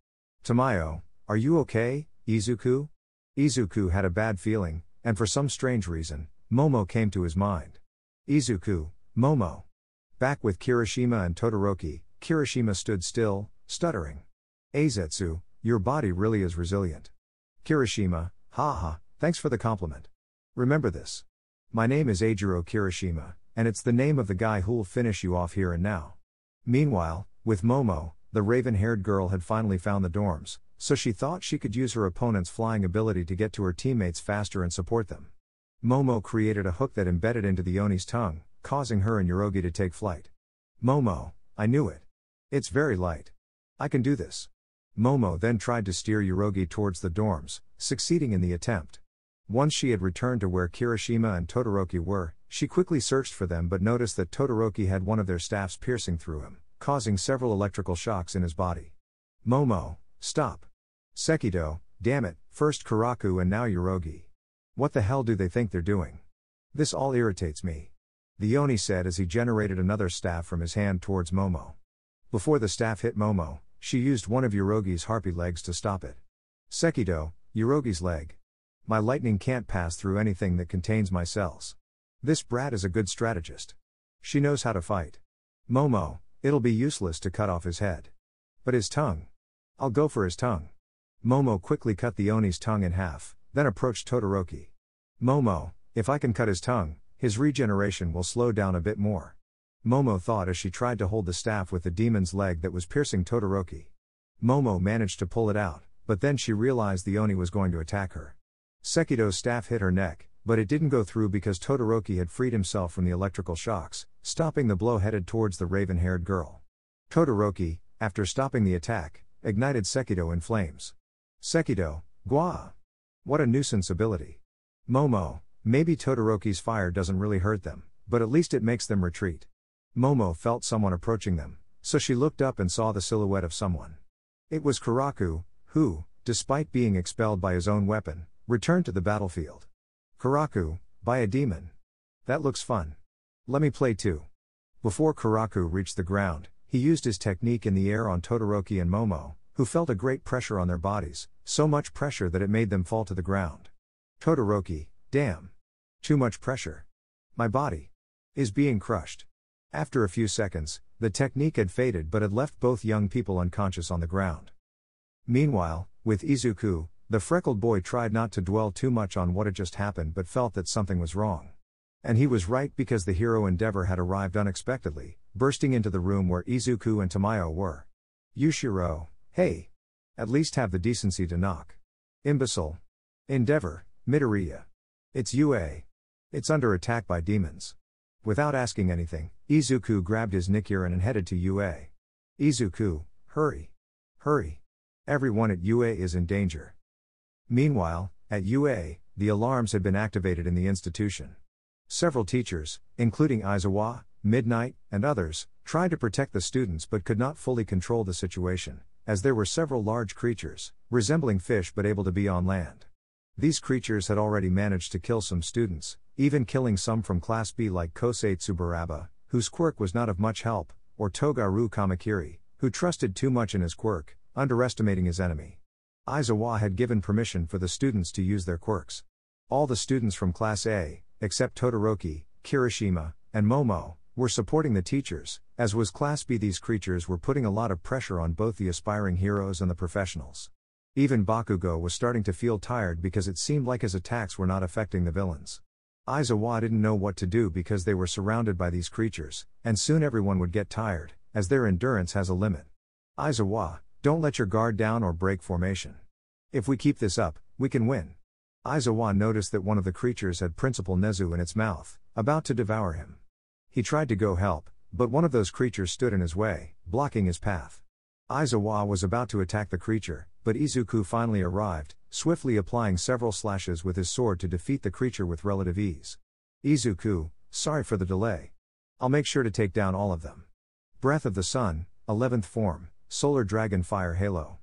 Tamayo, are you okay, Izuku? Izuku had a bad feeling, and for some strange reason, Momo came to his mind. Izuku, Momo. Back with Kirishima and Todoroki, Kirishima stood still, stuttering. Azetsu, your body really is resilient. Kirishima, haha, thanks for the compliment. Remember this. My name is Eijiro Kirishima, and it's the name of the guy who'll finish you off here and now. Meanwhile, with Momo, the raven-haired girl had finally found the dorms, so she thought she could use her opponent's flying ability to get to her teammates faster and support them. Momo created a hook that embedded into the Oni's tongue, causing her and Yurogi to take flight. Momo, I knew it. It's very light. I can do this. Momo then tried to steer Yurogi towards the dorms, succeeding in the attempt. Once she had returned to where Kirishima and Todoroki were, she quickly searched for them but noticed that Todoroki had one of their staffs piercing through him, causing several electrical shocks in his body. Momo, stop. Sekido, damn it, first Kuraku and now Yurogi. What the hell do they think they're doing? This all irritates me. The Oni said as he generated another staff from his hand towards Momo. Before the staff hit Momo, she used one of Yurogi's harpy legs to stop it. Sekido, Yurogi's leg. My lightning can't pass through anything that contains my cells. This brat is a good strategist. She knows how to fight. Momo, it'll be useless to cut off his head. But his tongue. I'll go for his tongue. Momo quickly cut the Oni's tongue in half, then approached Todoroki. Momo, if I can cut his tongue, his regeneration will slow down a bit more. Momo thought as she tried to hold the staff with the demon's leg that was piercing Todoroki. Momo managed to pull it out, but then she realized the Oni was going to attack her. Sekido's staff hit her neck, but it didn't go through because Todoroki had freed himself from the electrical shocks, stopping the blow headed towards the raven-haired girl. Todoroki, after stopping the attack, ignited Sekido in flames. Sekido, Gua! What a nuisance ability. Momo, maybe Todoroki's fire doesn't really hurt them, but at least it makes them retreat. Momo felt someone approaching them, so she looked up and saw the silhouette of someone. It was Kuraku, who, despite being expelled by his own weapon, returned to the battlefield. Kuraku, by a demon. That looks fun. Let me play too. Before Kuraku reached the ground, he used his technique in the air on Todoroki and Momo, who felt a great pressure on their bodies, so much pressure that it made them fall to the ground. Todoroki, damn. Too much pressure. My body is being crushed. After a few seconds, the technique had faded but had left both young people unconscious on the ground. Meanwhile, with Izuku, the freckled boy tried not to dwell too much on what had just happened but felt that something was wrong. And he was right because the hero Endeavor had arrived unexpectedly, bursting into the room where Izuku and Tamayo were. Yushiro, hey! At least have the decency to knock. Imbecile. Endeavor, Midoriya. It's UA. It's under attack by demons. Without asking anything, Izuku grabbed his Nichiren and headed to UA. Izuku, hurry. Hurry. Everyone at UA is in danger. Meanwhile, at UA, the alarms had been activated in the institution. Several teachers, including Aizawa, Midnight, and others, tried to protect the students but could not fully control the situation, as there were several large creatures, resembling fish but able to be on land. These creatures had already managed to kill some students, even killing some from Class B like Kosei Tsuburaba, whose quirk was not of much help, or Togaru Kamakiri, who trusted too much in his quirk, underestimating his enemy. Aizawa had given permission for the students to use their quirks. All the students from Class A, except Todoroki, Kirishima, and Momo, were supporting the teachers, as was Class B. These creatures were putting a lot of pressure on both the aspiring heroes and the professionals. Even Bakugo was starting to feel tired because it seemed like his attacks were not affecting the villains. Aizawa didn't know what to do because they were surrounded by these creatures, and soon everyone would get tired, as their endurance has a limit. Aizawa, don't let your guard down or break formation. If we keep this up, we can win. Aizawa noticed that one of the creatures had Principal Nezu in its mouth, about to devour him. He tried to go help, but one of those creatures stood in his way, blocking his path. Aizawa was about to attack the creature, but Izuku finally arrived, swiftly applying several slashes with his sword to defeat the creature with relative ease. Izuku, sorry for the delay. I'll make sure to take down all of them. Breath of the Sun, 11th form, Solar Dragon Fire Halo.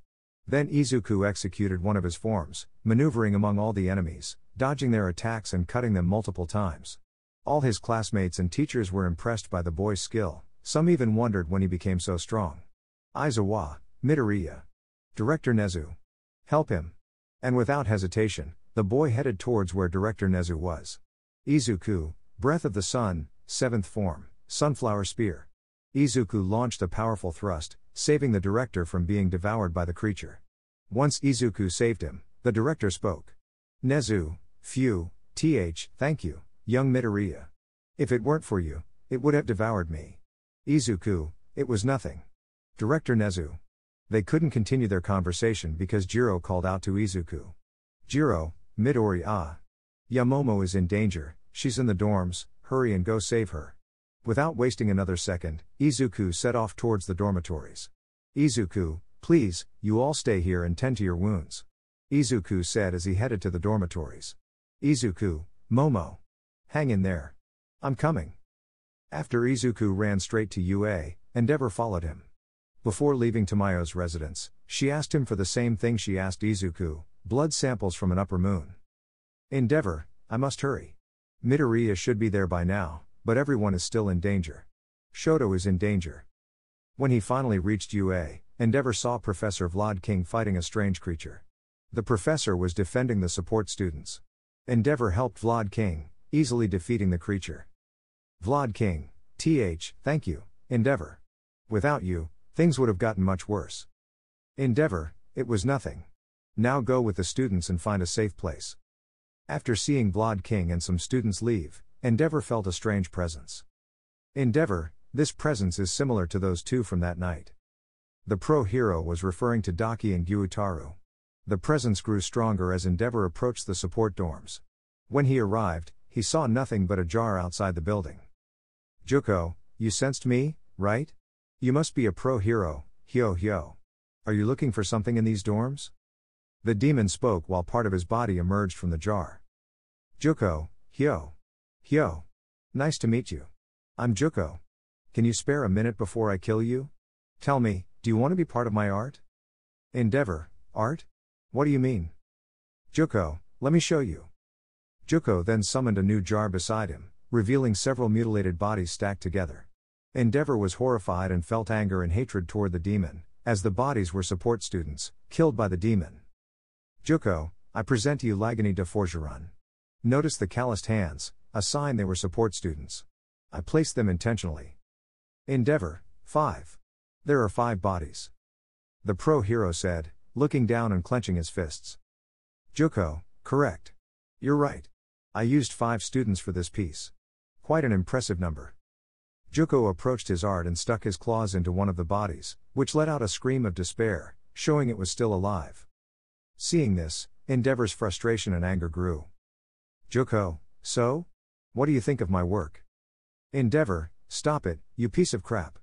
Then Izuku executed one of his forms, maneuvering among all the enemies, dodging their attacks and cutting them multiple times. All his classmates and teachers were impressed by the boy's skill, some even wondered when he became so strong. Aizawa, Midoriya. Director Nezu. Help him. And without hesitation, the boy headed towards where Director Nezu was. Izuku, Breath of the Sun, 7th form, Sunflower Spear. Izuku launched a powerful thrust, saving the director from being devoured by the creature. Once Izuku saved him, the director spoke. Nezu, phew, thank you, young Midoriya. If it weren't for you, it would have devoured me. Izuku, it was nothing. Director Nezu. They couldn't continue their conversation because Jiro called out to Izuku. Jiro, Midori. Yamomo is in danger, she's in the dorms, hurry and go save her. Without wasting another second, Izuku set off towards the dormitories. Izuku, please, you all stay here and tend to your wounds. Izuku said as he headed to the dormitories. Izuku, Momo. Hang in there. I'm coming. After Izuku ran straight to UA, Endeavor followed him. Before leaving Tamayo's residence, she asked him for the same thing she asked Izuku, blood samples from an upper moon. Endeavor, I must hurry. Midoriya should be there by now, but everyone is still in danger. Shoto is in danger. When he finally reached UA, Endeavor saw Professor Vlad King fighting a strange creature. The professor was defending the support students. Endeavor helped Vlad King, easily defeating the creature. Vlad King, thank you, Endeavor. Without you, things would have gotten much worse. Endeavor, it was nothing. Now go with the students and find a safe place. After seeing Vlad King and some students leave, Endeavor felt a strange presence. Endeavor, this presence is similar to those two from that night. The pro-hero was referring to Daki and Gyutaru. The presence grew stronger as Endeavor approached the support dorms. When he arrived, he saw nothing but a jar outside the building. Juko, you sensed me, right? You must be a pro-hero, hyo. Are you looking for something in these dorms? The demon spoke while part of his body emerged from the jar. Juko, hyo. Nice to meet you. I'm Juko. Can you spare a minute before I kill you? Tell me, do you want to be part of my art? Endeavor, art? What do you mean? Juko, let me show you. Juko then summoned a new jar beside him, revealing several mutilated bodies stacked together. Endeavor was horrified and felt anger and hatred toward the demon, as the bodies were support students, killed by the demon. Juko, I present to you Lagani de Forgeron. Notice the calloused hands, a sign they were support students. I placed them intentionally. Endeavor, 5. There are 5 bodies. The pro-hero said, looking down and clenching his fists. Juko, correct. You're right. I used 5 students for this piece. Quite an impressive number. Juko approached his art and stuck his claws into one of the bodies, which let out a scream of despair, showing it was still alive. Seeing this, Endeavor's frustration and anger grew. Juko, so? What do you think of my work? Endeavor, stop it, you piece of crap.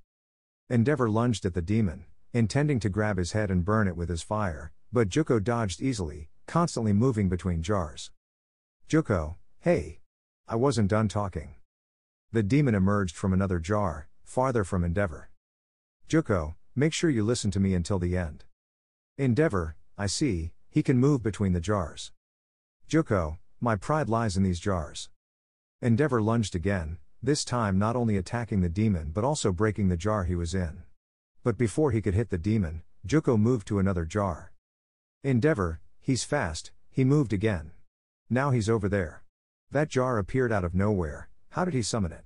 Endeavor lunged at the demon, intending to grab his head and burn it with his fire, but Juko dodged easily, constantly moving between jars. Juko, hey! I wasn't done talking. The demon emerged from another jar, farther from Endeavor. Juko, make sure you listen to me until the end. Endeavor, I see, he can move between the jars. Juko, my pride lies in these jars. Endeavor lunged again, this time not only attacking the demon but also breaking the jar he was in. But before he could hit the demon, Juko moved to another jar. Endeavor, he's fast, he moved again. Now he's over there. That jar appeared out of nowhere, how did he summon it?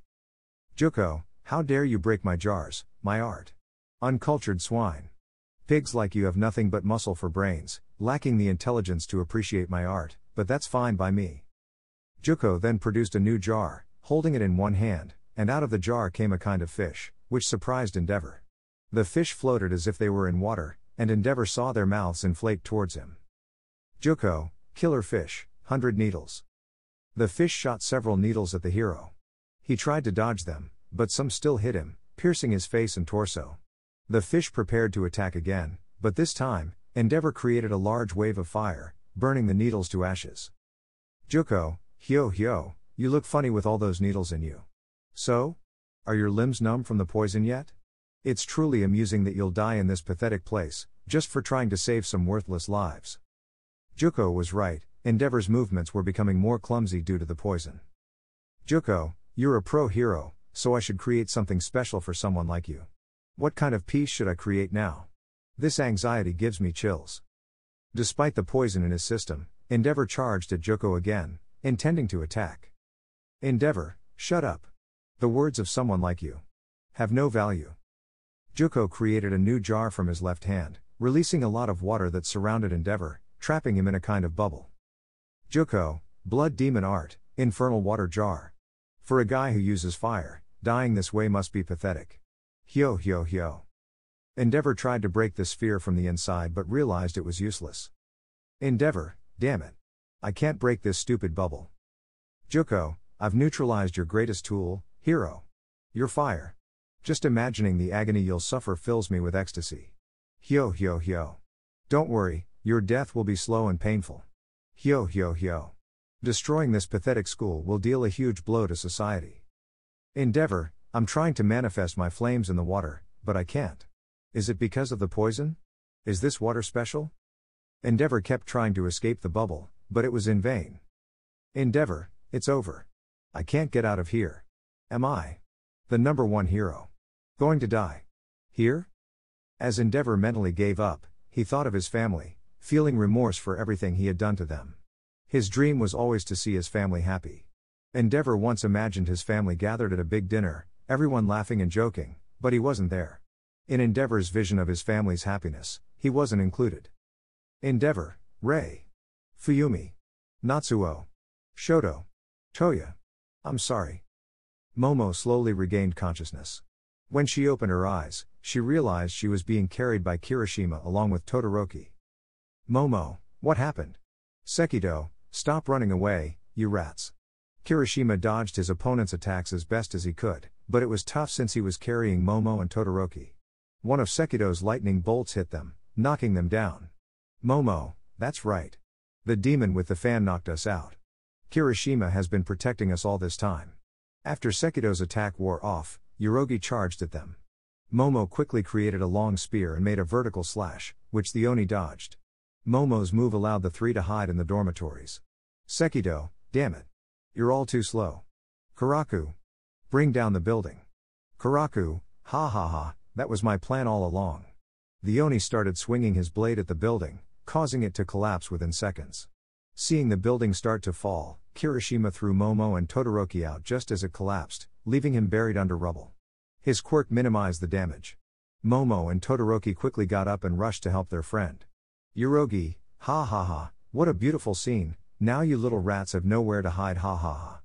Juko, how dare you break my jars, my art? Uncultured swine. Pigs like you have nothing but muscle for brains, lacking the intelligence to appreciate my art, but that's fine by me. Juko then produced a new jar, holding it in one hand, and out of the jar came a kind of fish, which surprised Endeavor. The fish floated as if they were in water, and Endeavor saw their mouths inflate towards him. Juko, killer fish, 100 needles. The fish shot several needles at the hero. He tried to dodge them, but some still hit him, piercing his face and torso. The fish prepared to attack again, but this time, Endeavor created a large wave of fire, burning the needles to ashes. Juko, hyo, you look funny with all those needles in you. So? Are your limbs numb from the poison yet? It's truly amusing that you'll die in this pathetic place, just for trying to save some worthless lives. Juko was right, Endeavor's movements were becoming more clumsy due to the poison. Juko, you're a pro hero, so I should create something special for someone like you. What kind of piece should I create now? This anxiety gives me chills. Despite the poison in his system, Endeavor charged at Juko again, intending to attack. Endeavor, shut up. The words of someone like you have no value. Juko created a new jar from his left hand, releasing a lot of water that surrounded Endeavor, trapping him in a kind of bubble. Juko, blood demon art, infernal water jar. For a guy who uses fire, dying this way must be pathetic. Hyo. Endeavor tried to break the sphere from the inside but realized it was useless. Endeavor, damn it. I can't break this stupid bubble. Juko, I've neutralized your greatest tool, hero. Your fire. Just imagining the agony you'll suffer fills me with ecstasy. Hyo. Don't worry, your death will be slow and painful. Hyo. Destroying this pathetic school will deal a huge blow to society. Endeavor, I'm trying to manifest my flames in the water, but I can't. Is it because of the poison? Is this water special? Endeavor kept trying to escape the bubble, but it was in vain. Endeavor, it's over. I can't get out of here. Am I, the number one hero, going to die here? As Endeavor mentally gave up, he thought of his family, feeling remorse for everything he had done to them. His dream was always to see his family happy. Endeavor once imagined his family gathered at a big dinner, everyone laughing and joking, but he wasn't there. In Endeavor's vision of his family's happiness, he wasn't included. Endeavor, Rei, Fuyumi, Natsuo, Shoto, Toya. I'm sorry. Momo slowly regained consciousness. When she opened her eyes, she realized she was being carried by Kirishima along with Todoroki. Momo, what happened? Sekido, stop running away, you rats. Kirishima dodged his opponent's attacks as best as he could, but it was tough since he was carrying Momo and Todoroki. One of Sekido's lightning bolts hit them, knocking them down. Momo, that's right. The demon with the fan knocked us out. Kirishima has been protecting us all this time. After Sekido's attack wore off, Yurogi charged at them. Momo quickly created a long spear and made a vertical slash, which the Oni dodged. Momo's move allowed the three to hide in the dormitories. Sekido, damn it. You're all too slow. Karaku. Bring down the building. Karaku, ha, that was my plan all along. The Oni started swinging his blade at the building, causing it to collapse within seconds. Seeing the building start to fall, Kirishima threw Momo and Todoroki out just as it collapsed, leaving him buried under rubble. His quirk minimized the damage. Momo and Todoroki quickly got up and rushed to help their friend. Yurogi, ha, what a beautiful scene, now you little rats have nowhere to hide ha.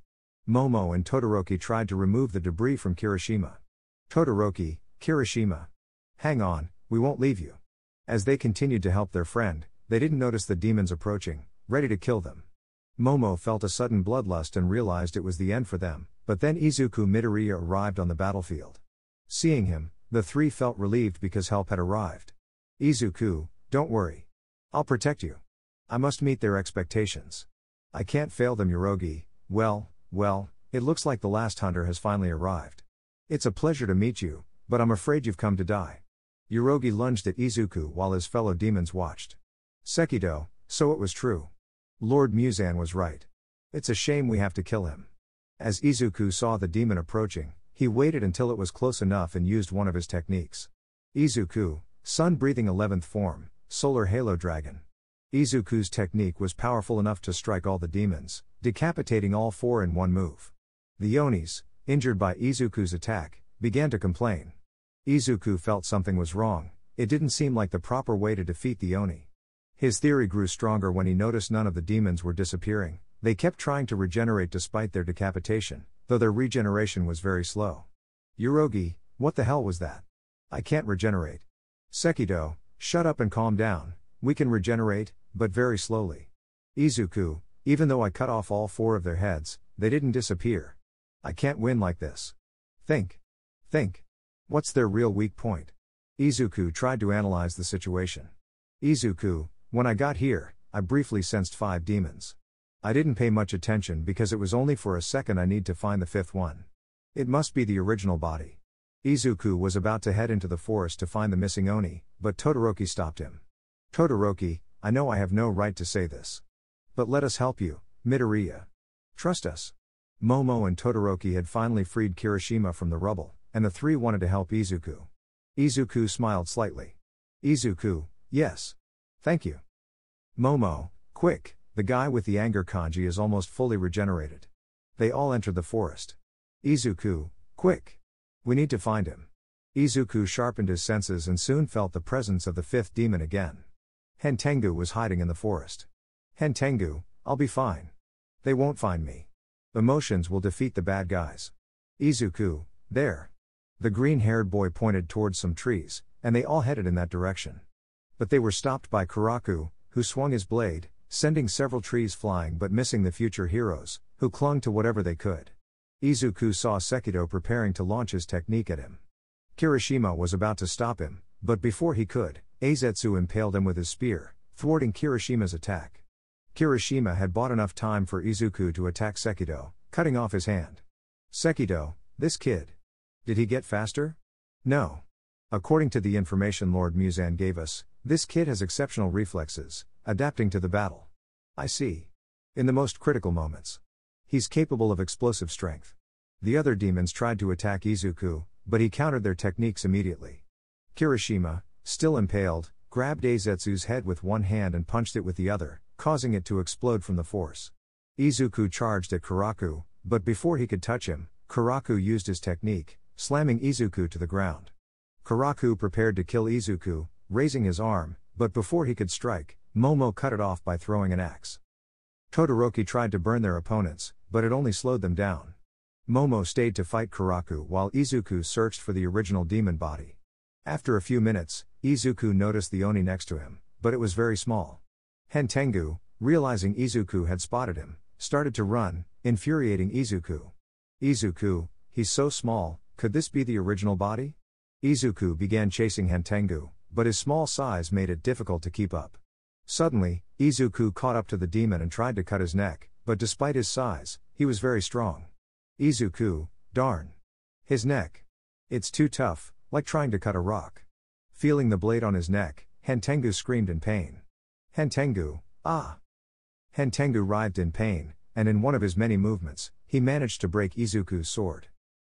Momo and Todoroki tried to remove the debris from Kirishima. Todoroki, Kirishima. Hang on, we won't leave you. As they continued to help their friend, they didn't notice the demons approaching, ready to kill them. Momo felt a sudden bloodlust and realized it was the end for them, but then Izuku Midoriya arrived on the battlefield. Seeing him, the three felt relieved because help had arrived. Izuku, don't worry. I'll protect you. I must meet their expectations. I can't fail them Yurogi. Well, it looks like the last hunter has finally arrived. It's a pleasure to meet you, but I'm afraid you've come to die. Yurogi lunged at Izuku while his fellow demons watched. Sekido, so it was true. Lord Muzan was right. It's a shame we have to kill him. As Izuku saw the demon approaching, he waited until it was close enough and used one of his techniques. Izuku, sun-breathing 11th form, solar halo dragon. Izuku's technique was powerful enough to strike all the demons, decapitating all 4 in one move. The Onis, injured by Izuku's attack, began to complain. Izuku felt something was wrong. It didn't seem like the proper way to defeat the Oni. His theory grew stronger when he noticed none of the demons were disappearing. They kept trying to regenerate despite their decapitation, though their regeneration was very slow. Yurogi, what the hell was that? I can't regenerate. Sekido, shut up and calm down. We can regenerate, but very slowly. Izuku, even though I cut off all 4 of their heads, they didn't disappear. I can't win like this. Think. What's their real weak point? Izuku tried to analyze the situation. Izuku, when I got here, I briefly sensed 5 demons. I didn't pay much attention because it was only for a second. I need to find the 5th one. It must be the original body. Izuku was about to head into the forest to find the missing Oni, but Todoroki stopped him. Todoroki, I know I have no right to say this. But let us help you, Midoriya. Trust us. Momo and Todoroki had finally freed Kirishima from the rubble, and the 3 wanted to help Izuku. Izuku smiled slightly. Izuku, yes. Thank you. Momo, quick, the guy with the anger kanji is almost fully regenerated. They all entered the forest. Izuku, quick. We need to find him. Izuku sharpened his senses and soon felt the presence of the 5th demon again. Hentengu was hiding in the forest. Hentengu, I'll be fine. They won't find me. Emotions will defeat the bad guys. Izuku, there. The green-haired boy pointed towards some trees, and they all headed in that direction. But they were stopped by Kuraku, who swung his blade, sending several trees flying but missing the future heroes, who clung to whatever they could. Izuku saw Sekido preparing to launch his technique at him. Kirishima was about to stop him, but before he could, Eizetsu impaled him with his spear, thwarting Kirishima's attack. Kirishima had bought enough time for Izuku to attack Sekido, cutting off his hand. Sekido, this kid. Did he get faster? No. According to the information Lord Muzan gave us, this kid has exceptional reflexes, adapting to the battle. I see. In the most critical moments. He's capable of explosive strength. The other demons tried to attack Izuku, but he countered their techniques immediately. Kirishima, still impaled, grabbed Eizetsu's head with one hand and punched it with the other, causing it to explode from the force. Izuku charged at Kuraku, but before he could touch him, Kuraku used his technique, slamming Izuku to the ground. Kuraku prepared to kill Izuku, raising his arm, but before he could strike, Momo cut it off by throwing an axe. Todoroki tried to burn their opponents, but it only slowed them down. Momo stayed to fight Kuraku while Izuku searched for the original demon body. After a few minutes, Izuku noticed the Oni next to him, but it was very small. Hentengu, realizing Izuku had spotted him, started to run, infuriating Izuku. Izuku, he's so small, could this be the original body? Izuku began chasing Hentengu, but his small size made it difficult to keep up. Suddenly, Izuku caught up to the demon and tried to cut his neck, but despite his size, he was very strong. Izuku, darn. His neck. It's too tough, like trying to cut a rock. Feeling the blade on his neck, Hentengu screamed in pain. Hentengu, ah! Hentengu writhed in pain, and in one of his many movements, he managed to break Izuku's sword.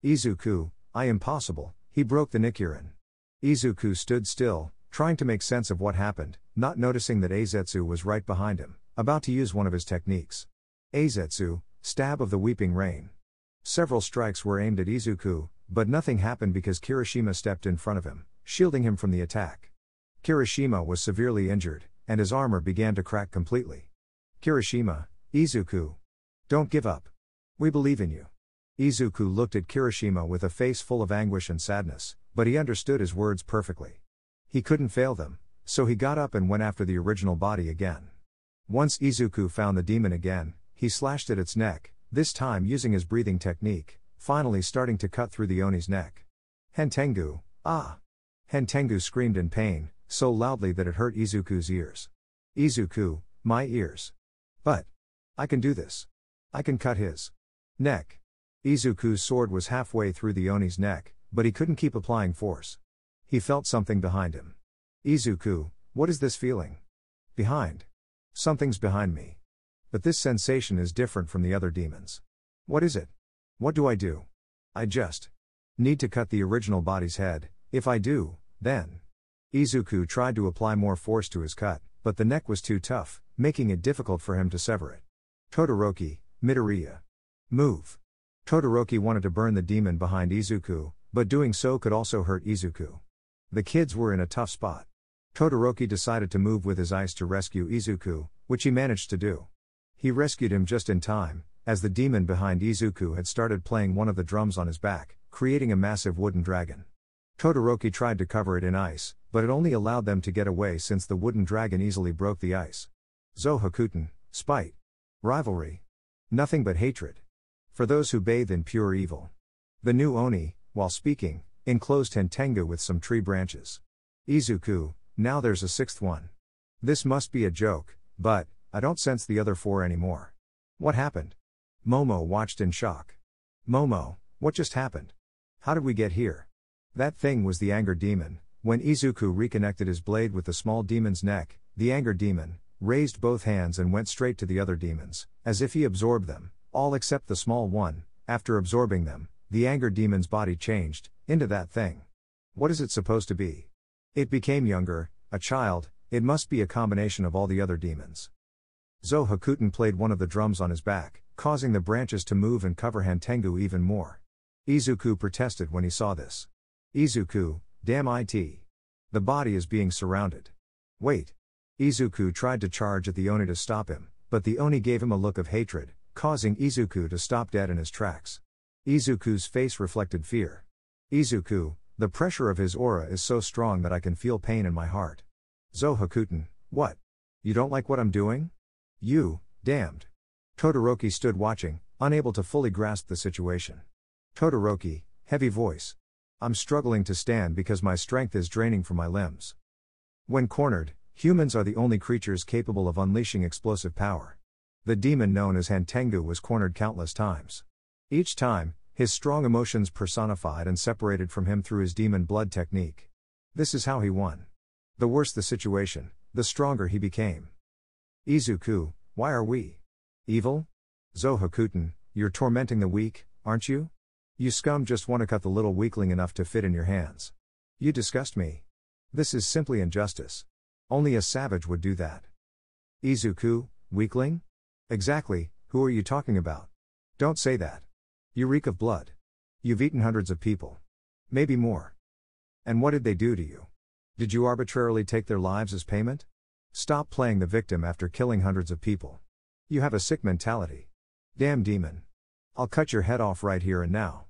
Izuku, impossible, he broke the Nichiren. Izuku stood still, trying to make sense of what happened, not noticing that Eizetsu was right behind him, about to use one of his techniques. Eizetsu, stab of the weeping rain. Several strikes were aimed at Izuku, but nothing happened because Kirishima stepped in front of him, shielding him from the attack. Kirishima was severely injured, and his armor began to crack completely. Kirishima, Izuku. Don't give up. We believe in you. Izuku looked at Kirishima with a face full of anguish and sadness, but he understood his words perfectly. He couldn't fail them, so he got up and went after the original body again. Once Izuku found the demon again, he slashed at its neck, this time using his breathing technique, finally starting to cut through the Oni's neck. Hentengu, ah! Hentengu screamed in pain, so loudly that it hurt Izuku's ears. Izuku, my ears. But I can do this. I can cut his neck. Izuku's sword was halfway through the Oni's neck, but he couldn't keep applying force. He felt something behind him. Izuku, what is this feeling? Behind. Something's behind me. But this sensation is different from the other demons. What is it? What do I do? I just need to cut the original body's head. If I do, then. Izuku tried to apply more force to his cut, but the neck was too tough, making it difficult for him to sever it. Todoroki, Midoriya. Move. Todoroki wanted to burn the demon behind Izuku, but doing so could also hurt Izuku. The kids were in a tough spot. Todoroki decided to move with his ice to rescue Izuku, which he managed to do. He rescued him just in time, as the demon behind Izuku had started playing one of the drums on his back, creating a massive wooden dragon. Todoroki tried to cover it in ice, but it only allowed them to get away since the wooden dragon easily broke the ice. Zohakuten, spite. Rivalry. Nothing but hatred. For those who bathe in pure evil. The new Oni, while speaking, enclosed Hentengu with some tree branches. Izuku, now there's a sixth one. This must be a joke, but I don't sense the other four anymore. What happened? Momo watched in shock. Momo, what just happened? How did we get here? That thing was the anger demon. When Izuku reconnected his blade with the small demon's neck, the anger demon raised both hands and went straight to the other demons, as if he absorbed them, all except the small one. After absorbing them, the anger demon's body changed into that thing. What is it supposed to be? It became younger, a child. It must be a combination of all the other demons. Zohakuten played one of the drums on his back, causing the branches to move and cover Hentengu even more. Izuku protested when he saw this. Izuku, damn it. The body is being surrounded. Wait. Izuku tried to charge at the Oni to stop him, but the Oni gave him a look of hatred, causing Izuku to stop dead in his tracks. Izuku's face reflected fear. Izuku, the pressure of his aura is so strong that I can feel pain in my heart. Zohakuten, what? You don't like what I'm doing? You, damned. Todoroki stood watching, unable to fully grasp the situation. Todoroki, heavy voice. I'm struggling to stand because my strength is draining from my limbs. When cornered, humans are the only creatures capable of unleashing explosive power. The demon known as Hentengu was cornered countless times. Each time, his strong emotions personified and separated from him through his demon blood technique. This is how he won. The worse the situation, the stronger he became. Izuku, why are we evil? Zohakuten, you're tormenting the weak, aren't you? You scum just want to cut the little weakling enough to fit in your hands. You disgust me. This is simply injustice. Only a savage would do that. Izuku, weakling? Exactly, who are you talking about? Don't say that. You reek of blood. You've eaten hundreds of people. Maybe more. And what did they do to you? Did you arbitrarily take their lives as payment? Stop playing the victim after killing hundreds of people. You have a sick mentality. Damn demon. I'll cut your head off right here and now.